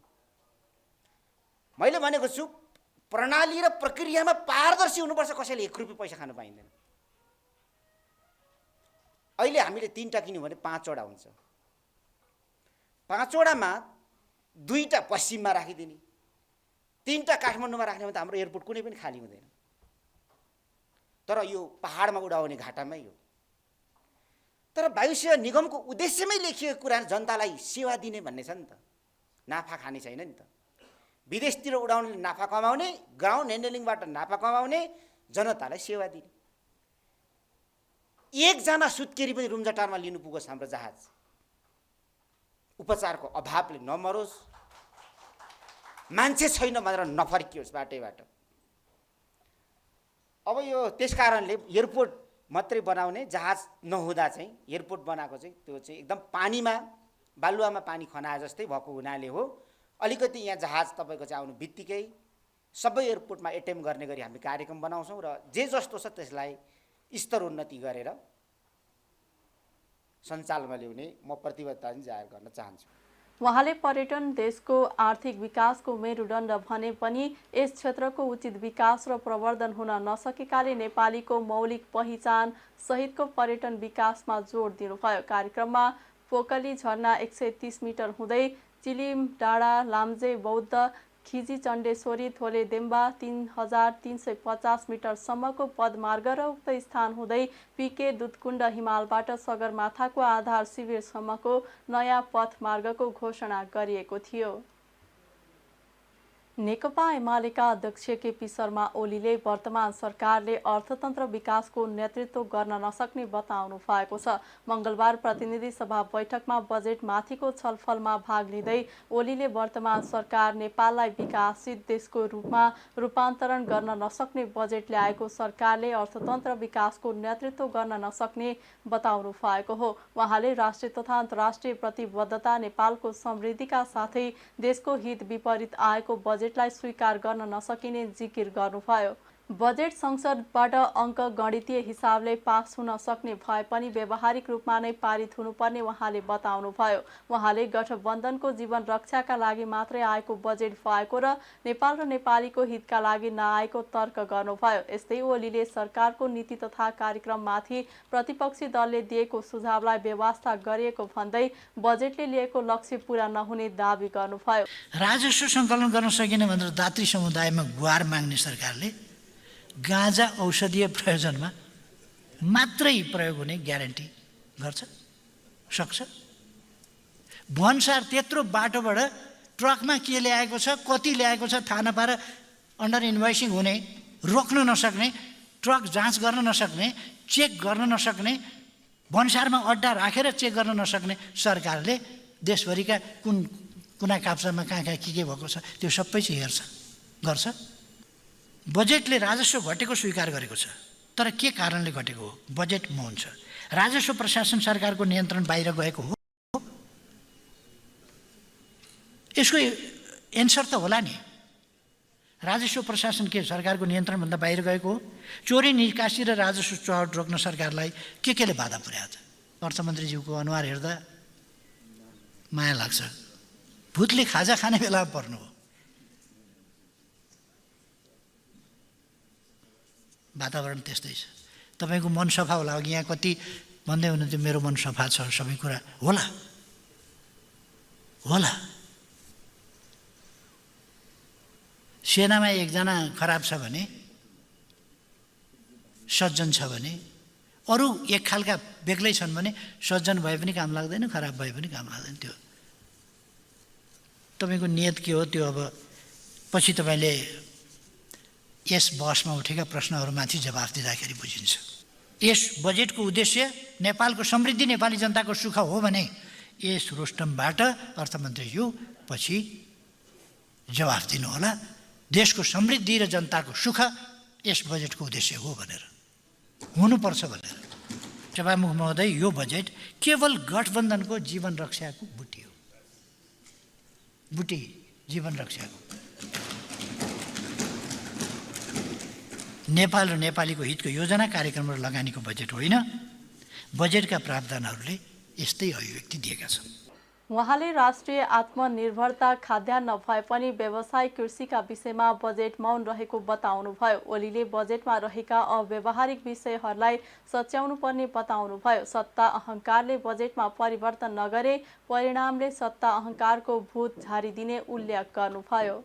मैले भनेको छु प्रणाली र प्रक्रियामा पारदर्शी हुनुपर्छ, कसैले 1 रुपियाँ पैसा खानु पाइँदैन। अहिले हामीले 3टा किन्यौँ भने 5वटा हुन्छ। 5वटामा 2टा पश्चिममा राखिदिने, 3टा काठमाडौँमा राख्ने भने त हाम्रो एयरपोर्ट कुनै पनि खाली हुँदैन। तर यो पहाडमा उडाउने घाटामै हो। तर वायु सेवा निगमको उद्देश्यमै लेखिएको कुरा जनतालाई सेवा दिने भन्ने छ नि त, नाफा खाने छैन नि त। विदेशतिर उडाउनेले नाफा कमाउने, ग्राउन्ड ह्यान्डलिङबाट नाफा कमाउने, जनतालाई सेवा दिने। एकजना सुत्केरी पनि रुम्जाटारमा लिनु पुगोस् हाम्रो जहाज, उपचारको अभावले नमरोस्, मान्छे छैन भनेर नफर्कियोस् बाटैबाट। अब यो त्यस कारणले एयरपोर्ट मात्रै बनाउने, जहाज नहुँदा चाहिँ एयरपोर्ट बनाएको चाहिँ त्यो चाहिँ एकदम पानीमा बालुवामा पानी खनाए जस्तै भएको हुनाले हो। अलिकति यहाँ जहाज तपाईँको चाहिँ आउनु बित्तिकै सबै एयरपोर्टमा एटेम्प गर्ने गरी हामी कार्यक्रम बनाउँछौँ र जे जस्तो छ त्यसलाई स्तरोन्नति गरेर सञ्चालनमा ल्याउने म प्रतिबद्धता जाहेर गर्न चाहन्छु। उहाँले पर्यटन देशको आर्थिक विकासको मेरुदण्ड भने पनि यस क्षेत्रको उचित विकास र प्रवर्धन हुन नसकेकाले नेपालीको मौलिक पहिचान सहितको पर्यटन विकासमा जोड दिनुभयो। कार्यक्रममा पोकली झरना 130 मिटर हुँदै चिलिम डाँडा, लाम्जे बौद्ध, खिजी चण्डेश्वरी, थोले देम्बा 3350 मिटरसम्मको पदमार्ग र उक्त स्थान हुँदै पिके दुधकुण्ड हिमालबाट सगरमाथाको आधार शिविरसम्मको नयाँ पथमार्गको घोषणा गरिएको थियो। नेकपा एमालेका अध्यक्ष केपी शर्मा ओलीले वर्तमान सरकारले अर्थतन्त्र विकासको नेतृत्व गर्न नसक्ने बताउनु भएको छ। मंगलबार प्रतिनिधि सभा बैठकमा बजेटमाथिको छलफलमा भाग लिँदै ओलीले वर्तमान सरकार नेपाललाई विकासित देशको रूपमा रूपान्तरण गर्न नसक्ने बजेट ल्याएको सरकारले अर्थतन्त्र विकासको नेतृत्व गर्न नसक्ने बताउनु भएको हो। उहाँले राष्ट्रिय तथा अन्तर्राष्ट्रिय प्रतिबद्धता, नेपालको समृद्धिका साथै देशको हित विपरीत आएको बजेटलाई स्वीकार गर्न नसकिने जिकिर गर्नुभयो। बजेट संसदबाट अङ्क गणितीय हिसाबले पास हुन सक्ने भए पनि व्यावहारिक रूपमा नै पारित हुनुपर्ने उहाँले बताउनुभयो। उहाँले गठबन्धनको जीवन रक्षाका लागि मात्रै आएको बजेट भएको र नेपाल र नेपालीको हितका लागि नआएको तर्क गर्नुभयो। यस्तै ओलीले सरकारको नीति तथा कार्यक्रममाथि प्रतिपक्षी दलले दिएको सुझावलाई बेवास्ता गरिएको भन्दै बजेटले लिएको लक्ष्य पूरा नहुने दावी गर्नुभयो। राजस्व सङ्कलन गर्न सकिन भनेर दात्री समुदायमा गुहार माग्ने सरकारले गाँजा औषधीय प्रयोजनमा मात्रै प्रयोग हुने ग्यारेन्टी गर्छ सक्छ? भन्सार त्यत्रो बाटोबाट ट्रकमा के ल्याएको छ, कति ल्याएको छ थाहा नपाएर अन्डर इन्भोइसिङ हुने, रोक्न नसक्ने, ट्रक जाँच गर्न नसक्ने, चेक गर्न नसक्ने, भन्सारमा अड्डा राखेर चेक गर्न नसक्ने सरकारले देशभरिका कुन कुना काप्चामा कहाँ के भएको छ त्यो सबै चाहिँ हेर्छ गर्छ। बजेटले राजस्व घटेको स्वीकार गरेको छ, तर के कारणले घटेको हो? बजेट मौन छ। राजस्व प्रशासन सरकारको नियन्त्रण बाहिर गएको हो? यसको एन्सर त होला नि। राजस्व प्रशासन के सरकारको नियन्त्रणभन्दा बाहिर गएको हो? चोरी निकासी र राजस्व चौहट रोक्न सरकारलाई केले बाधा पुर्याएको छ? अर्थमन्त्रीज्यूको अनुहार हेर्दा माया लाग्छ। भूतले खाजा खाने बेला पर्नु हो। वातावरण त्यस्तै छ। तपाईँको मन सफा होला। अघि यहाँ कति भन्दै हुनुहुन्थ्यो मेरो मन सफा छ, सबै कुरा होला होला। सेनामा एकजना खराब छ भने, सज्जन छ भने, अरू एक खालका बेग्लै छन् भने सज्जन भए पनि काम लाग्दैन, खराब भए पनि काम लाग्दैन। त्यो तपाईँको नियत के हो त्यो अब पछि तपाईँले यस बहसमा उठेका प्रश्नहरूमाथि जवाफ दिँदाखेरि बुझिन्छ। यस बजेटको उद्देश्य नेपालको समृद्धि, नेपाली जनताको सुख हो भने यस रोस्टमबाट अर्थमन्त्रीज्यू पछि जवाफ दिनुहोला। देशको समृद्धि र जनताको सुख यस बजेटको उद्देश्य हो भनेर, हुनुपर्छ भनेर। सभामुख महोदय, यो बजेट केवल गठबन्धनको जीवन रक्षाको बुटी हो। बुटी जीवन रक्षाको। नेपाल र नेपालीको हितको योजना, कार्यक्रम र लगानीको बजेट होइन। बजेटका प्रावधानहरूले यस्तै अभिव्यक्ति दिएका छन्। उहाँले राष्ट्रिय आत्मनिर्भरता खाद्यान्न भए पनि व्यवसायिक कृषिका विषयमा बजेट मौन रहेको बताउनुभयो। ओलीले बजेटमा रहेका अव्यावहारिक विषयहरूलाई सच्याउनु पर्ने बताउनुभयो। सत्ता अहङ्कारले बजेटमा परिवर्तन नगरे परिणामले सत्ता अहङ्कारको भूत झारिदिने उल्लेख गर्नुभयो।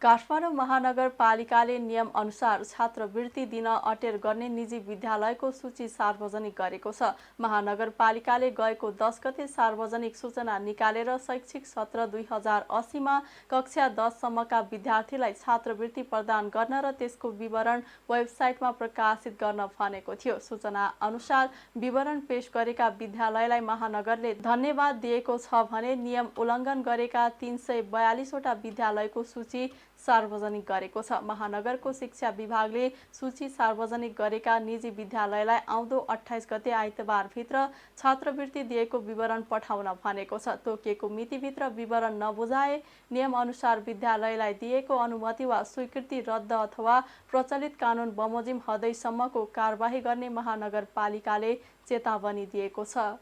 काठमाडौँ महानगरपालिकाले नियम अनुसार छात्रवृत्ति दिन अटेर गर्ने निजी विद्यालयको सूची सार्वजनिक गरेको छ। महानगरपालिकाले गएको 10 गते सार्वजनिक सूचना निकालेर शैक्षिक सत्र 2080मा कक्षा 10 सम्मका विद्यार्थीलाई छात्रवृत्ति प्रदान गर्न र त्यसको विवरण वेबसाइटमा प्रकाशित गर्न भनेको थियो। सूचना अनुसार विवरण पेश गरेका विद्यालयलाई महानगरले धन्यवाद दिएको छ भने नियम उल्लङ्घन गरेका 342 वटा विद्यालयको सूची सार्वजनिक गरेको छ। महानगरको शिक्षा विभागले सूची सार्वजनिक गरेका निजी विद्यालयलाई आउँदो 28 गते आइतबारभित्र छात्रवृत्ति दिएको विवरण पठाउन भनेको छ। तोकिएको मितिभित्र विवरण नबुझाए नियम अनुसार विद्यालयलाई दिएको अनुमति वा स्वीकृति रद्द अथवा प्रचलित कानुन बमोजिम हदैसम्मको कारबाही गर्ने महानगरपालिकाले चेतावनी दिएको छ।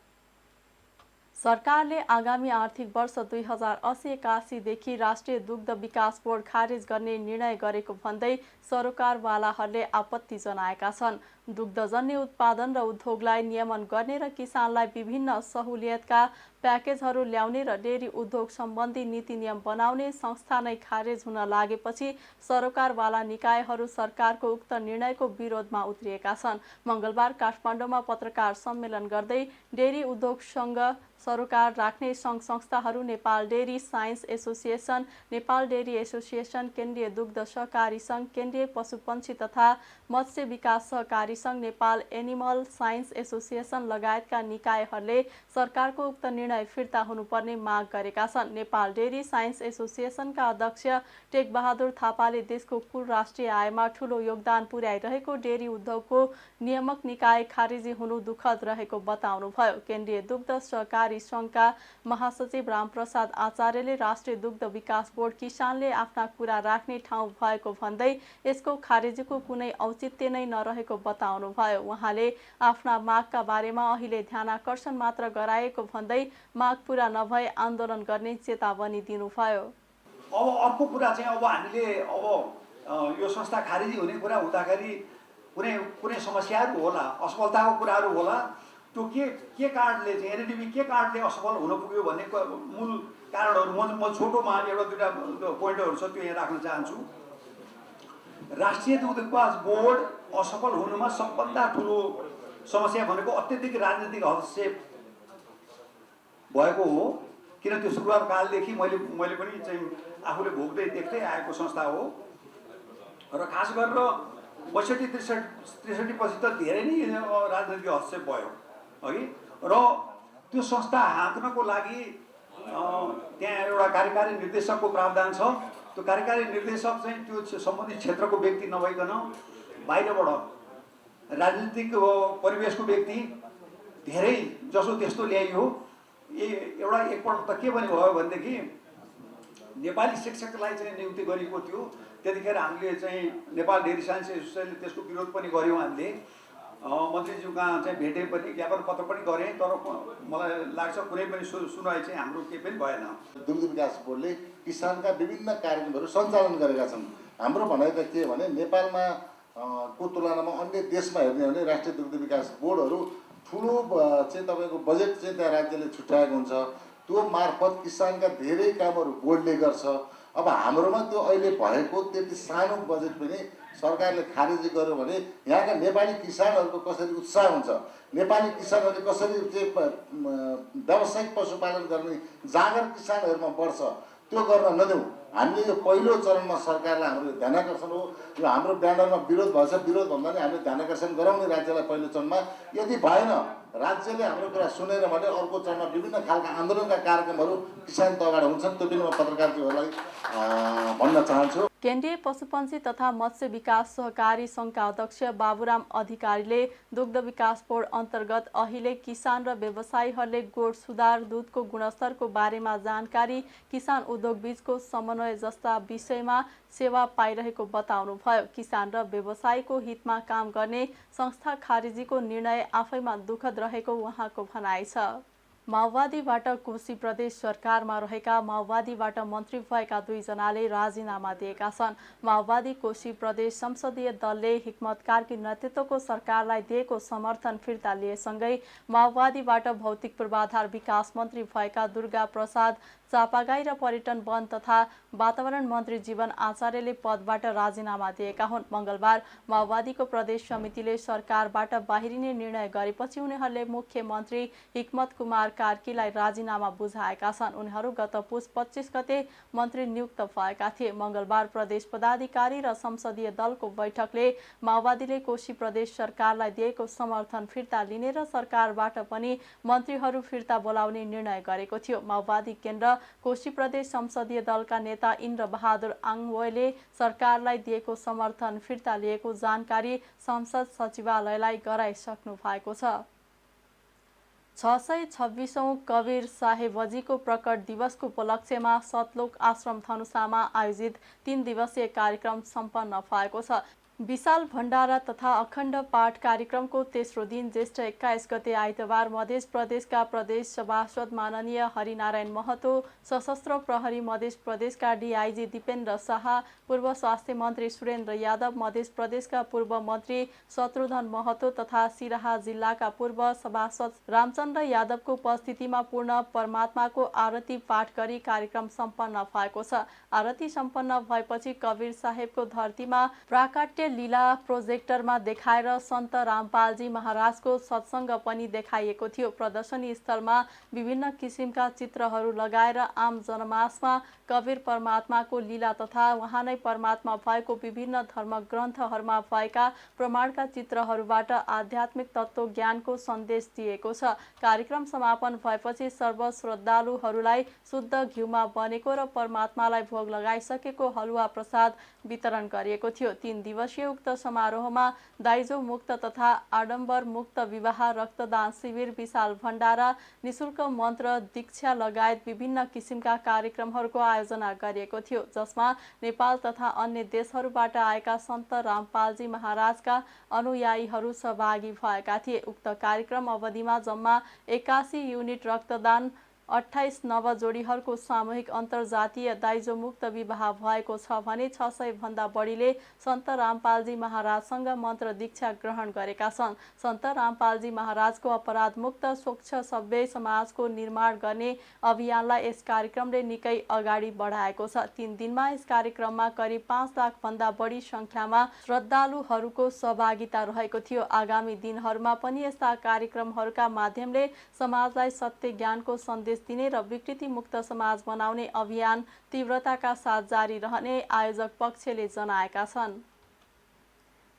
सरकारले आगामी आर्थिक वर्ष 2080-81 देखि राष्ट्रिय दुग्ध विकास बोर्ड खारेज गर्ने निर्णय गरेको भन्दै सरोकारवालाहरूले आपत्ति जनाएका छन्। दुग्धजन्य उत्पादन र उद्योगलाई नियमन गर्ने र किसानलाई विभिन्न सहुलियतका प्याकेजहरू ल्याउने र डेरी उद्योग सम्बन्धी नीति नियम बनाउने संस्था नै खारेज हुन लागेपछि सरोकारवाला निकायहरू सरकारको उक्त निर्णयको विरोधमा उत्रिएका छन्। मङ्गलबार काठमाडौँमा पत्रकार सम्मेलन गर्दै डेरी उद्योगसँग सरोकार राख्ने सङ्घ संस्थाहरू Nepal dairy science association, Nepal dairy association, केन्द्रीय दुग्ध सहकारी सङ्घ, केन्द्रीय पशुपन्छी तथा मत्स्य विकास सहकारी सङ्घ, नेपाल एनिमल साइन्स एसोसिएसन लगायतका निकायहरूले सरकारको उक्त निर्णय फिर्ता हुनुपर्ने माग गरेका छन्। नेपाल डेरी साइन्स एसोसिएसनका अध्यक्ष टेकबहादुर थापाले देशको कुल राष्ट्रिय आयमा ठूलो योगदान पुर्याइरहेको डेरी उद्योगको नियामक निकाय खारेजी हुनु दुःखद रहेको बताउनुभयो। केन्द्रीय दुग्ध सहकारी सङ्घका महासचिव रामप्रसाद आचार्यले राष्ट्रिय दुग्ध विकास बोर्ड किसानले आफ्ना कुरा राख्ने ठाउँ भएको भन्दै यसको खारेजीको कुनै औचित्य नै नरहेको बताउनुभयो। उहाँले आफ्ना मागका बारेमा अहिले ध्यानाकर्षण मात्र गराएको भन्दै माग पूरा नभए आन्दोलन गर्ने चेतावनी दिनुभयो। अब अर्को कुरा चाहिँ अब हामीले अब यो संस्था खारेजी हुने कुरा हुँदाखेरि कुनै समस्याहरू होला, असफलताको कुराहरू होला। त्यो के कारणले चाहिँ एनएडिबी के कारणले असफल हुन पुग्यो भन्ने मूल कारणहरू म छोटोमा एउटा दुईवटा पोइन्टहरू छ त्यो यहाँ राख्न चाहन्छु। राष्ट्रिय दुग्ध विकास बोर्ड असफल हुनुमा सबभन्दा ठुलो समस्या भनेको अत्यधिक राजनीतिक हस्तक्षेप भएको हो। किन त्यो सुरुवात कालदेखि मैले पनि चाहिँ आफूले भोग्दै देख्दै आएको संस्था हो र खास गरेर 62-63 पछि त धेरै नै राजनीतिक हस्तक्षेप भयो अघि र त्यो संस्था हाँक्नको लागि त्यहाँ एउटा कार्यकारी निर्देशकको प्रावधान छ। त्यो कार्यकारी निर्देशक चाहिँ त्यो सम्बन्धित क्षेत्रको व्यक्ति नभइकन बाहिरबाट राजनीतिक परिवेशको व्यक्ति धेरै जसो त्यस्तो ल्याइयो। एउटा एकपल्ट त के पनि भयो भनेदेखि नेपाली शिक्षकलाई चाहिँ नियुक्ति गरिएको थियो। त्यतिखेर हामीले चाहिँ नेपाल डेरी साइन्स एसोसिएसनले त्यसको विरोध पनि गऱ्यौँ। हामीले मन्त्रीज्यू कहाँ चाहिँ भेटे पनि ज्ञापन पत्र पनि गरेँ, तर मलाई लाग्छ कुनै पनि सुनवाई चाहिँ हाम्रो केही पनि भएन। दुग्ध विकास बोर्डले किसानका विभिन्न कार्यक्रमहरू सञ्चालन गरेका छन्। हाम्रो भनाइ त के भने नेपालमा को तुलनामा अन्य देशमा हेर्ने हो भने राष्ट्रिय दुग्ध विकास बोर्डहरू ठुलो चाहिँ तपाईँको बजेट चाहिँ त्यहाँ राज्यले छुट्याएको हुन्छ। त्यो मार्फत किसानका धेरै कामहरू बोर्डले गर्छ। अब हाम्रोमा त्यो अहिले भएको त्यति सानो बजेट पनि सरकारले खारेजी गर्यो भने यहाँका नेपाली किसानहरूको कसरी उत्साह हुन्छ, नेपाली किसानहरूले कसरी चाहिँ व्यावसायिक पशुपालन गर्ने जागर किसानहरूमा बढ्छ, त्यो गर्न नदेऊ। हामीले यो पहिलो चरणमा सरकारलाई हाम्रो ध्यानाकर्षण हो। यो हाम्रो ब्यानरमा विरोध भएछ, विरोध भन्दा पनि हामीले ध्यानाकर्षण गराउने राज्यलाई पहिलो चरणमा। यदि भएन राज्यले हाम्रो कुरा सुनेन भने अर्को चरणमा विभिन्न खालका आन्दोलनका कार्यक्रमहरू किसान तगाड हुन्छन्। त्यो पनि म पत्रकारहरूलाई भन्न चाहन्छु। केन्द्रीय पशुपन्छी तथा मत्स्य विकास सहकारी सङ्घका अध्यक्ष बाबुराम अधिकारीले दुग्ध विकास बोर्ड अन्तर्गत अहिले किसान र व्यवसायीहरूले गोठ सुधार, दुधको गुणस्तरको बारेमा जानकारी, किसान उद्योग बीचको समन्वय जस्ता विषयमा सेवा पाइरहेको बताउनुभयो। किसान र व्यवसायीको हितमा काम गर्ने संस्था खारेजीको निर्णय आफैमा दुःखद रहेको उहाँको भनाइ छ। माओवादीबाट कोशी प्रदेश सरकारमा रहेका माओवादीबाट मन्त्री भएका 2 जनाले राजीनामा दिएका छन्। माओवादी कोशी प्रदेश संसदीय दलले हिक्मत कार्की नेतृत्वको सरकारलाई दिएको समर्थन फिर्ता लिएसँगै माओवादीबाट भौतिक पूर्वाधार विकास मन्त्री भएका दुर्गा प्रसाद चापागाई र पर्यटन वन तथा वातावरण मन्त्री जीवन आचार्यले पदबाट राजीनामा दिएका हुन्। मंगलबार माओवादीको प्रदेश समितिले सरकारबाट बाहिरिने निर्णय गरेपछि उनीहरूले मुख्यमन्त्री हिक्मत कुमार कार्कीलाई राजीनामा बुझाएका छन्। उनीहरू गत पुस 25 गते मन्त्री नियुक्त भएका थिए। मंगलबार प्रदेश पदाधिकारी र संसदीय दलको बैठकले माओवादीले कोशी प्रदेश सरकारलाई दिएको समर्थन फिर्ता लिने र सरकारबाट पनि मन्त्रीहरू फिर्ता बोलाउने निर्णय गरेको थियो। माओवादी केन्द्र कोशी प्रदेश संसदीय दलका नेता इन्द्र बहादुर आङवोले सरकारलाई दिएको समर्थन फिर्ता लिएको जानकारी संसद सचिवालयलाई गराइसक्नु भएको छ। 626औं कवीर साहेबजीको प्रकट दिवसको उपलक्ष्यमा सतलोक आश्रम धनुषामा आयोजित 3 दिवसीय कार्यक्रम सम्पन्न भएको छ। विशाल भण्डारा तथा अखण्ड पाठ कार्यक्रमको तेस्रो दिन ज्येष्ठ 21 गते आइतबार मध्य प्रदेशका प्रदेश सभासद माननीय हरिनारायण महतो, सशस्त्र प्रहरी मध्य प्रदेशका डीआईजी दीपेन्द्र शाह, पूर्व स्वास्थ्य मन्त्री सुरेन्द्र यादव, मध्य प्रदेशका पूर्व मन्त्री शत्रुघ्न महतो तथा सिराहा जिल्लाका पूर्व सभासद रामचन्द्र यादवको उपस्थितिमा पूर्ण परमात्माको आरती पाठ गरी कार्यक्रम सम्पन्न भएको छ। आरती सम्पन्न भएपछि कवीर साहेबको धरतीमा प्राकट्य लीला प्रोजेक्टरमा देखाएर सन्त रामपालजी महाराजको सत्सङ्ग पनि देखाइएको थियो। प्रदर्शनी स्थलमा विभिन्न किसिमका चित्रहरू लगाएर आम जनमासमा कवीर परमात्माको लीला तथा उहाँ नै परमात्मा भएको विभिन्न धर्म ग्रन्थहरूमा भएका प्रमाणका चित्रहरूबाट आध्यात्मिक तत्त्व ज्ञानको सन्देश दिएको छ। कार्यक्रम समापन भएपछि सर्व श्रद्धालुहरूलाई शुद्ध घिउमा बनेको र परमात्मालाई भोग लगाइसकेको हलुवा प्रसाद वितरण गरिएको थियो। 3 दिवसीय उक्त समारोहमा दाइजो मुक्त तथा आडम्बर मुक्त विवाह, रक्तदान शिविर, विशाल भण्डारा, निशुल्क मन्त्र दीक्षा लगायत विभिन्न किसिमका कार्यक्रमहरूको आयोजना गरिएको थियो, जसमा नेपाल तथा अन्य देशहरूबाट आएका सन्त रामपालजी महाराजका अनुयायीहरू सहभागी भएका थिए। उक्त कार्यक्रम अवधिमा जम्मा 81 युनिट रक्तदान, 28 नवजोडीहरूको सामूहिक अन्तर्जातीय दाइजो मुक्त विवाह भएको छ भने 600 भन्दा बढीले सन्त रामपालजी महाराजसँग मन्त्र दीक्षा ग्रहण गरेका छन्। सन्त रामपालजी महाराजको अपराध मुक्त स्वच्छ सभ्य समाजको निर्माण गर्ने अभियानलाई यस कार्यक्रमले निकै अगाडि बढाएको छ। 3 दिनमा यस कार्यक्रममा करिब 5 लाख भन्दा बढी संख्यामा श्रद्धालुहरूको सहभागिता रहेको थियो। आगामी दिनहरूमा पनि यस्ता कार्यक्रमहरूका माध्यमले समाजलाई सत्य ज्ञानको सन्देश दिने र विकृति मुक्त समाज बनाउने अभियान तीव्रताका साथ जारी रहने आयोजक पक्षले जनाएका छन्।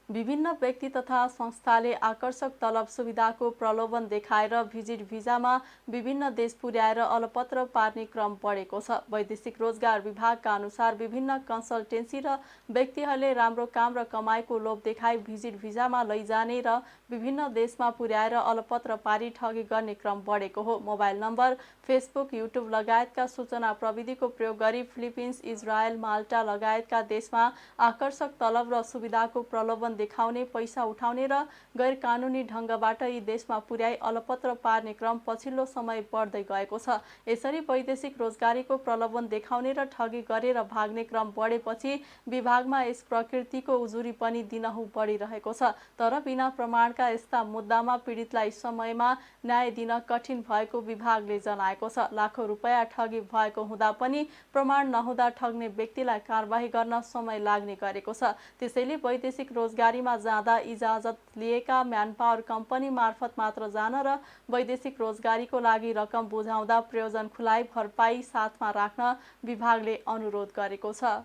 विभिन्न व्यक्ति तथा संस्थाले आकर्षक तलब सुविधाको प्रलोभन देखाएर भिजिट भिजामा विभिन्न देश पुर्याएर अलपत्र पार्ने क्रम बढेको छ। वैदेशिक रोजगार विभागका अनुसार विभिन्न कन्सल्टेन्सी र व्यक्तिहरूले राम्रो काम र कमाईको लोभ देखाई भिजिट भिजामा लैजाने र विभिन्न देशमा पुर्याएर अलपत्र पारी ठगी गर्ने क्रम बढेको हो। मोबाइल नम्बर, फेसबुक, युट्युब लगायतका सूचना प्रविधिको प्रयोग गरी फिलिपिन्स, इजरायल, माल्टा लगायतका देशमा आकर्षक तलब र सुविधाको प्रलोभन देखाउने, पैसा उठाउने र गैर कानुनी ढङ्गबाट यी देशमा पुर्याई अलपत्र पार्ने क्रम पछिल्लो समय बढ्दै गएको छ। यसरी वैदेशिक रोजगारीको प्रलोभन देखाउने र ठगी गरेर भाग्ने क्रम बढेपछि विभागमा यस प्रकृतिको उजुरी पनि दिनहुँ बढिरहेको छ। तर बिना प्रमाणका यस्ता मुद्दामा पीडितलाई समयमा न्याय दिन कठिन भएको विभागले जनाएको छ। लाखौं रुपैयाँ ठगी भएको हुँदा पनि प्रमाण नहुँदा ठग्ने व्यक्तिलाई कारबाही गर्न समय लाग्ने गरेको छ। त्यसैले वैदेशिक रोजगारीमा जाँदा इजाजत लिएका म्यानपावर कम्पनी मार्फत मात्र जान र वैदेशिक रोजगारीको लागि रकम बुझाउँदा प्रयोजन खुलाइ भरपाई साथमा राख्न विभागले अनुरोध गरेको छ।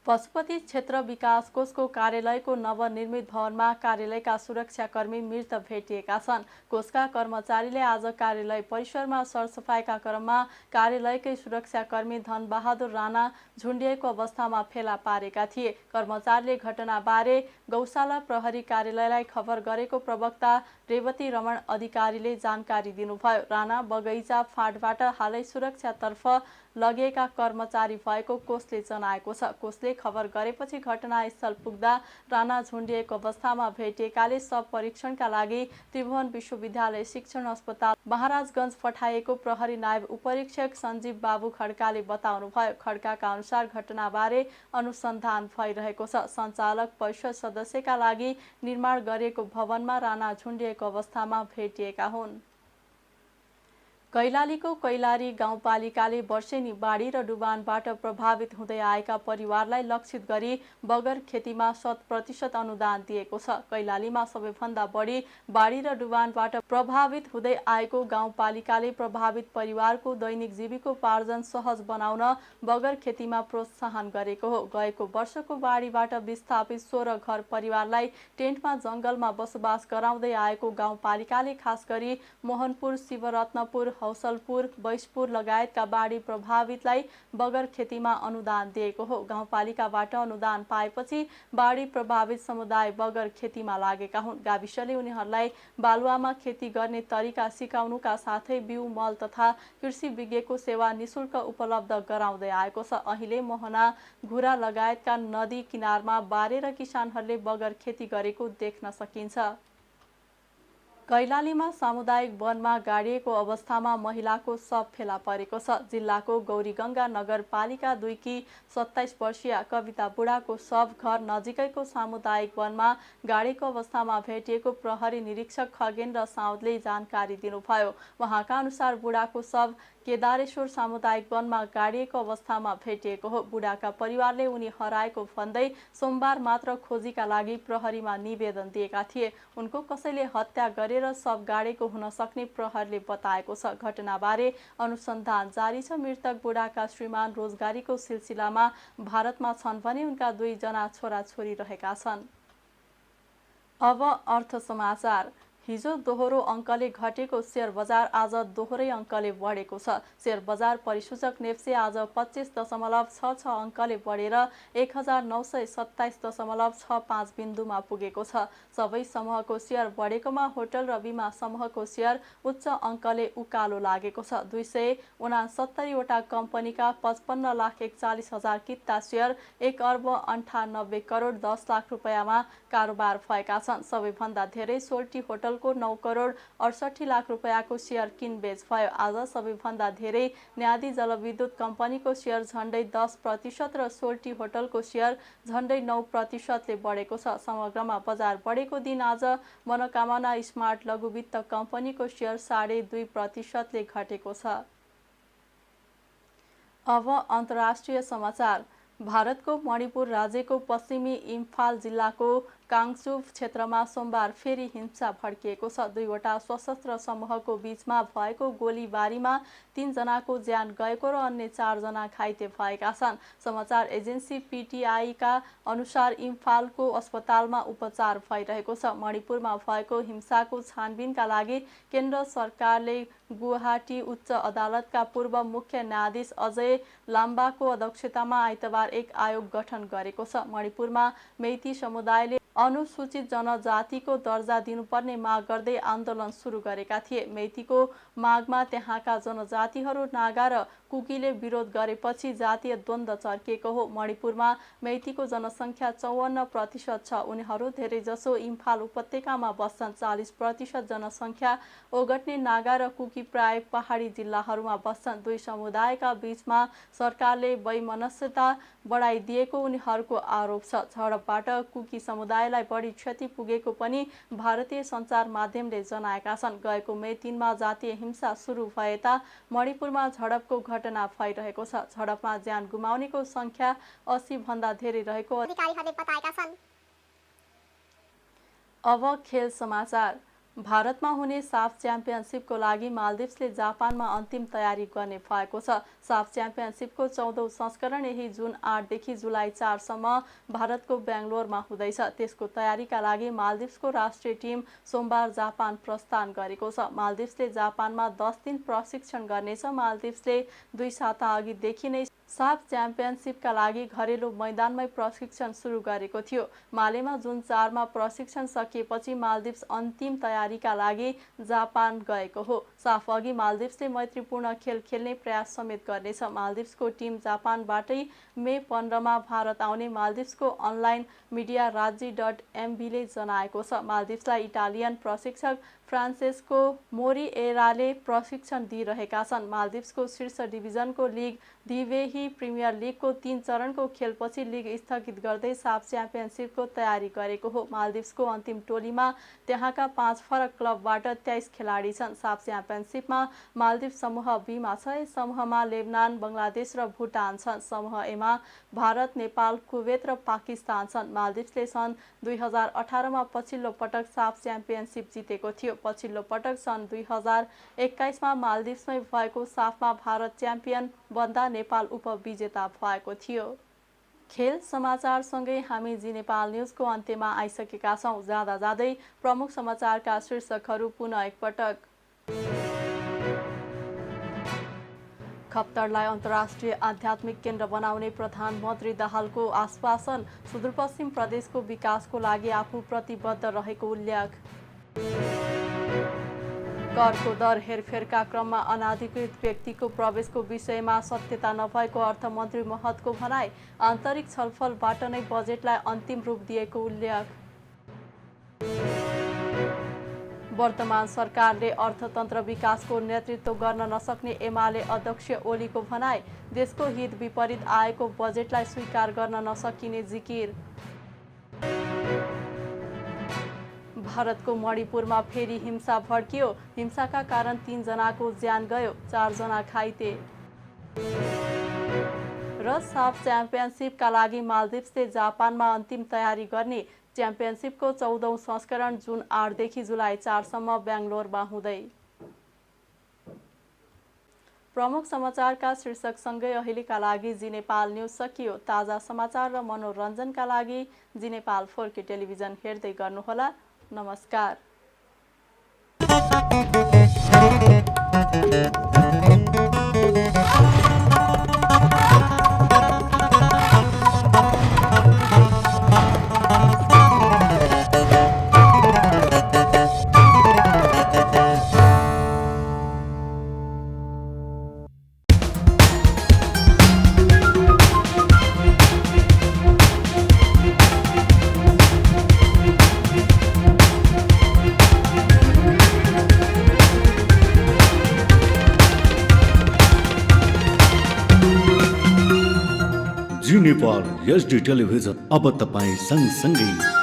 पशुपति क्षेत्र विकास कोषको कार्यालयको नवनिर्मित भवनमा कार्यालयका सुरक्षाकर्मी मृत भेटिएका छन्। कोषका कर्मचारीले आज कार्यालय परिसरमा सरसफाइका क्रममा कार्यालयकै सुरक्षाकर्मी धनबहादुर राणा झुन्डिएको अवस्थामा फेला पारेका थिए। कर्मचारीले घटनाबारे गौशाला प्रहरी कार्यालयलाई खबर गरेको प्रवक्ता रेवती रमण अधिकारीले जानकारी दिनुभयो। राणा बगैँचा फाँटबाट हालै सुरक्षातर्फ लगिएका कर्मचारी भएको कोषले जनाएको छ। कोषले प्रहरीले खबर गरेपछि घटनास्थल पुग्दा राणा झुन्डिएको अवस्थामा भेटिएकाले शव परीक्षणका लागि त्रिभुवन विश्वविद्यालय शिक्षण अस्पताल महाराजगञ्ज पठाइएको प्रहरी नायब उपरीक्षक सञ्जीव बाबु खड्काले बताउनुभयो। खड्काका अनुसार घटनाबारे अनुसन्धान भइरहेको छ। सञ्चालक परिषद सदस्यका लागि निर्माण गरिएको भवनमा राणा झुन्डिएको अवस्थामा भेटिएका हुन्। कैलालीको कैलाली गाउँपालिकाले वर्षेनी बाढी र डुबानबाट प्रभावित हुँदै आएका परिवारलाई लक्षित गरी बगर खेतीमा 100% अनुदान दिएको छ। कैलालीमा सबैभन्दा बढी बाढी र डुबानबाट प्रभावित हुँदै आएको गाउँपालिकाले प्रभावित परिवारको दैनिक जीविकोपार्जन सहज बनाउन बगर खेतीमा प्रोत्साहन गरेको हो। गएको वर्षको बाढीबाट विस्थापित 16 घर परिवारलाई टेन्टमा जंगलमा बसोबास गराउँदै आएको गाउँपालिकाले खास गरी मोहनपुर, शिवरत्नपुर, हौसलपुर, बैसपुर लगायतका बाढी प्रभावितलाई बगर खेतीमा अनुदान दिएको हो। गाउँपालिकाबाट अनुदान पाएपछि बाढी प्रभावित समुदाय बगर खेतीमा लागेका हुन्। गाविसले उनीहरूलाई बालुवामा खेती गर्ने तरिका सिकाउनुका साथै बिउ, मल तथा कृषि विज्ञको सेवा निशुल्क उपलब्ध गराउँदै आएको छ। अहिले मोहना, घुरा लगायतका नदी किनारमा बारेर किसानहरूले बगर खेती गरेको देख्न सकिन्छ। कैलालीमा सामुदायिक वनमा गाडिएको अवस्थामा महिलाको शव फेला परेको छ। जिल्लाको गौरीगङ्गा नगरपालिका 2 की 27 वर्षीय कविता बुढाको शव घर नजिकैको सामुदायिक वनमा गाडेको अवस्थामा भेटिएको प्रहरी निरीक्षक खगेन्द्र साउदले जानकारी दिनुभयो। उहाँका अनुसार बुढाको शव केदारेश्वर सामुदायिक वनमा गाडिएको अवस्थामा भेटिएको हो। बुढाका परिवारले उनी हराएको भन्दै सोमबार मात्र खोजीका लागि प्रहरीमा निवेदन दिएका थिए। उनको कसैले हत्या गरेर शव गाडेको हुन सक्ने प्रहरीले बताएको छ। घटनाबारे अनुसन्धान जारी छ। मृतक बुढाका श्रीमान रोजगारीको सिलसिलामा भारतमा छन् भने उनका 2 जना छोराछोरी रहेका छन्। अब अर्थ समाचार। हिजो दोहोरो अङ्कले घटेको शेयर बजार आज दोहोरै अङ्कले बढेको छ। शेयर बजार परिसूचक नेप्से आज 25.66 अङ्कले बढेर 1927.65 बिन्दुमा पुगेको छ। सबै समूहको शेयर बढेकोमा होटल र बिमा समूहको शेयर उच्च अङ्कले उकालो लागेको छ। 269 वटा कम्पनीका 55,41,000 किता शेयर 1 अर्ब 98 करोड 10 लाख रुपैयाँमा कारोबार भएका छन्। सबैभन्दा धेरै सोल्टी होटलको 9 करोड 68 लाख रुपैयाँको शेयर किनबेच भयो। आज सबैभन्दा धेरै न्यादी जलविद्युत कम्पनीको शेयर झन्डै 10% र सोल्टी होटलको शेयर झन्डै 9%ले बढेको छ। समग्रमा बजार बढेको दिन आज मनोकामना स्मार्ट लघुवित्त कम्पनीको शेयर 2.5%ले घटेको छ। अब अन्तर्राष्ट्रिय समाचार। भारतको मणिपुर राज्यको पश्चिमी इम्फाल जिल्लाको काङचुब क्षेत्रमा सोमबार फेरि हिंसा भड्किएको छ। 2 वटा सशस्त्र समूहको बीचमा भएको गोलीबारीमा 3 जनाको ज्यान गएको र अन्य 4 जना घाइते भएका छन्। समाचार एजेन्सी पीटीआईका अनुसार इम्फालको अस्पतालमा उपचार भइरहेको छ। मणिपुरमा भएको हिंसाको छानबिनका लागि केन्द्र सरकारले गुवाहाटी उच्च अदालतका पूर्व मुख्य न्यायाधीश अजय लाम्बाको अध्यक्षतामा आइतबार एक आयोग गठन गरेको छ। मणिपुरमा मेइती समुदायले अनुसूचित जनजातिको दर्जा दिनुपर्ने माग गर्दै आन्दोलन सुरु गरेका थिए। मेइतीको मागमा त्यहाँका जनजातिहरू नागा र कुकीले विरोध गरेपछि जातीय द्वन्द्व चर्किएको हो। मणिपुरमा मेइतीको जनसङ्ख्या 54% छ। उनीहरू धेरैजसो इम्फाल उपत्यकामा बस्छन्। 40% जनसङ्ख्या ओगट्ने नागा र कुकी प्राय पहाडी जिल्लाहरूमा बस्छन्। 2 समुदायका बीचमा सरकारले वैमनस्यता बढाइदिएको उनीहरूको आरोप छ। झडपबाट कुकी समुदायलाई बढी क्षति पुगेको पनि भारतीय सञ्चार माध्यमले जनाएका छन्। गएको मे 3 मा जातीय हिंसा सुरु भएता मणिपुरमा झडपको घटना भइरहेको छ। झडपमा ज्यान गुमाउनेको संख्या 80 भन्दा धेरै रहेको अधिकारीहरूले बताएका छन्। अब खेल समाचार। भारतमा हुने साफ च्याम्पियनसिपको लागि मालदिप्सले जापानमा अन्तिम तयारी गर्ने भएको छ। साफ च्याम्पियनसिपको 14औं संस्करण यही जुन 8 देखि जुलाई 4 सम्म भारतको बेङ्गलोरमा हुँदैछ। त्यसको तयारीका लागि मालदिप्सको राष्ट्रिय टिम सोमबार जापान प्रस्थान गरेको छ। मालदिप्सले जापानमा 10 दिन प्रशिक्षण गर्नेछ। मालदिप्सले 2 साता अघिदेखि नै साफ च्याम्पियनसिपका लागि घरेलु मैदानमै प्रशिक्षण सुरु गरेको थियो। मालेमा जुन 4 मा प्रशिक्षण सकिएपछि मालदिप्स अन्तिम तयारीका लागि जापान गएको हो। साफ अघि मालदिप्सले मैत्रीपूर्ण खेल खेल्ने प्रयास समेत गर्नेछ। मालदिप्सको टिम जापानबाटै मे 15 मा भारत आउने मालदिप्सको अनलाइन मिडिया राज्य.mb ले जनाएको छ। मालदिप्सलाई इटालियन प्रशिक्षक फ्रान्सेस्को मोरिएराले प्रशिक्षण दिइरहेका छन्। मालदिप्सको शीर्ष डिभिजनको लिग दिवेही प्रिमियर लिगको 3 चरणको खेलपछि लिग स्थगित गर्दै साफ च्याम्पियनसिपको तयारी गरेको हो। मालदिप्सको अन्तिम टोलीमा त्यहाँका 5 फरक क्लबबाट 23 खेलाडी छन्। साफ च्याम्पियनसिपमा मालदिप्स समूह बी मा छ। यस समूहमा लेबनान, बङ्गलादेश र भुटान छन्। समूह ए मा भारत, नेपाल, कुवेत र पाकिस्तान छन्। मालदिप्सले सन् 2018 मा पछिल्लो पटक साफ च्याम्पियनसिप जितेको थियो। पछिल्लो पटक सन् 2021 मा मालदिप्समै भएको साफमा भारत च्याम्पियन बन्दा नेपाल उपविजेता भएको थियो। खेल समाचारसँगै हामी जी नेपाल न्युजको अन्त्यमा आइसकेका छौँ। जाँदा जाँदै प्रमुख समाचारका शीर्षकहरू पुनः एकपटक। खप्तडलाई अन्तर्राष्ट्रिय आध्यात्मिक केन्द्र बनाउने प्रधानमन्त्री दाहालको आश्वासन। सुदूरपश्चिम प्रदेशको विकासको लागि आफू प्रतिबद्ध रहेको उल्लेख। करको दर हेरफेरका क्रममा अनाधिकृत व्यक्तिको प्रवेशको विषयमा सत्यता नभएको अर्थमन्त्री महतको भनाई। आन्तरिक छलफलबाट नै बजेटलाई अन्तिम रूप दिएको उल्लेख। वर्तमान सरकारले अर्थतन्त्र विकासको नेतृत्व गर्न नसक्ने एमाले अध्यक्ष ओलीको भनाई। देशको हित विपरीत आएको बजेटलाई स्वीकार गर्न नसकिने जिकिर। भारतको मणिपुरमा फेरि हिंसा भड्कियो। हिंसाका कारण 3 जनाको ज्यान गयो, 4 जना घाइते। र साफ च्याम्पियनसिपका लागि मालदिप्सले जापानमा अन्तिम तयारी गर्ने। च्याम्पियनसिपको 14औं संस्करण जुन 8 देखि जुलाई 4 सम्म बेङ्गलोरमा हुँदै। प्रमुख समाचारका शीर्षकसँगै अहिलेका लागि जी नेपाल न्युज सकियो। ताजा समाचार र मनोरञ्जनका लागि जी नेपाल 4K टेलिभिजन हेर्दै गर्नुहोला। नमस्कार। जी नेपाल HD टेलिभिजन अब तपाईँ सँगसँगै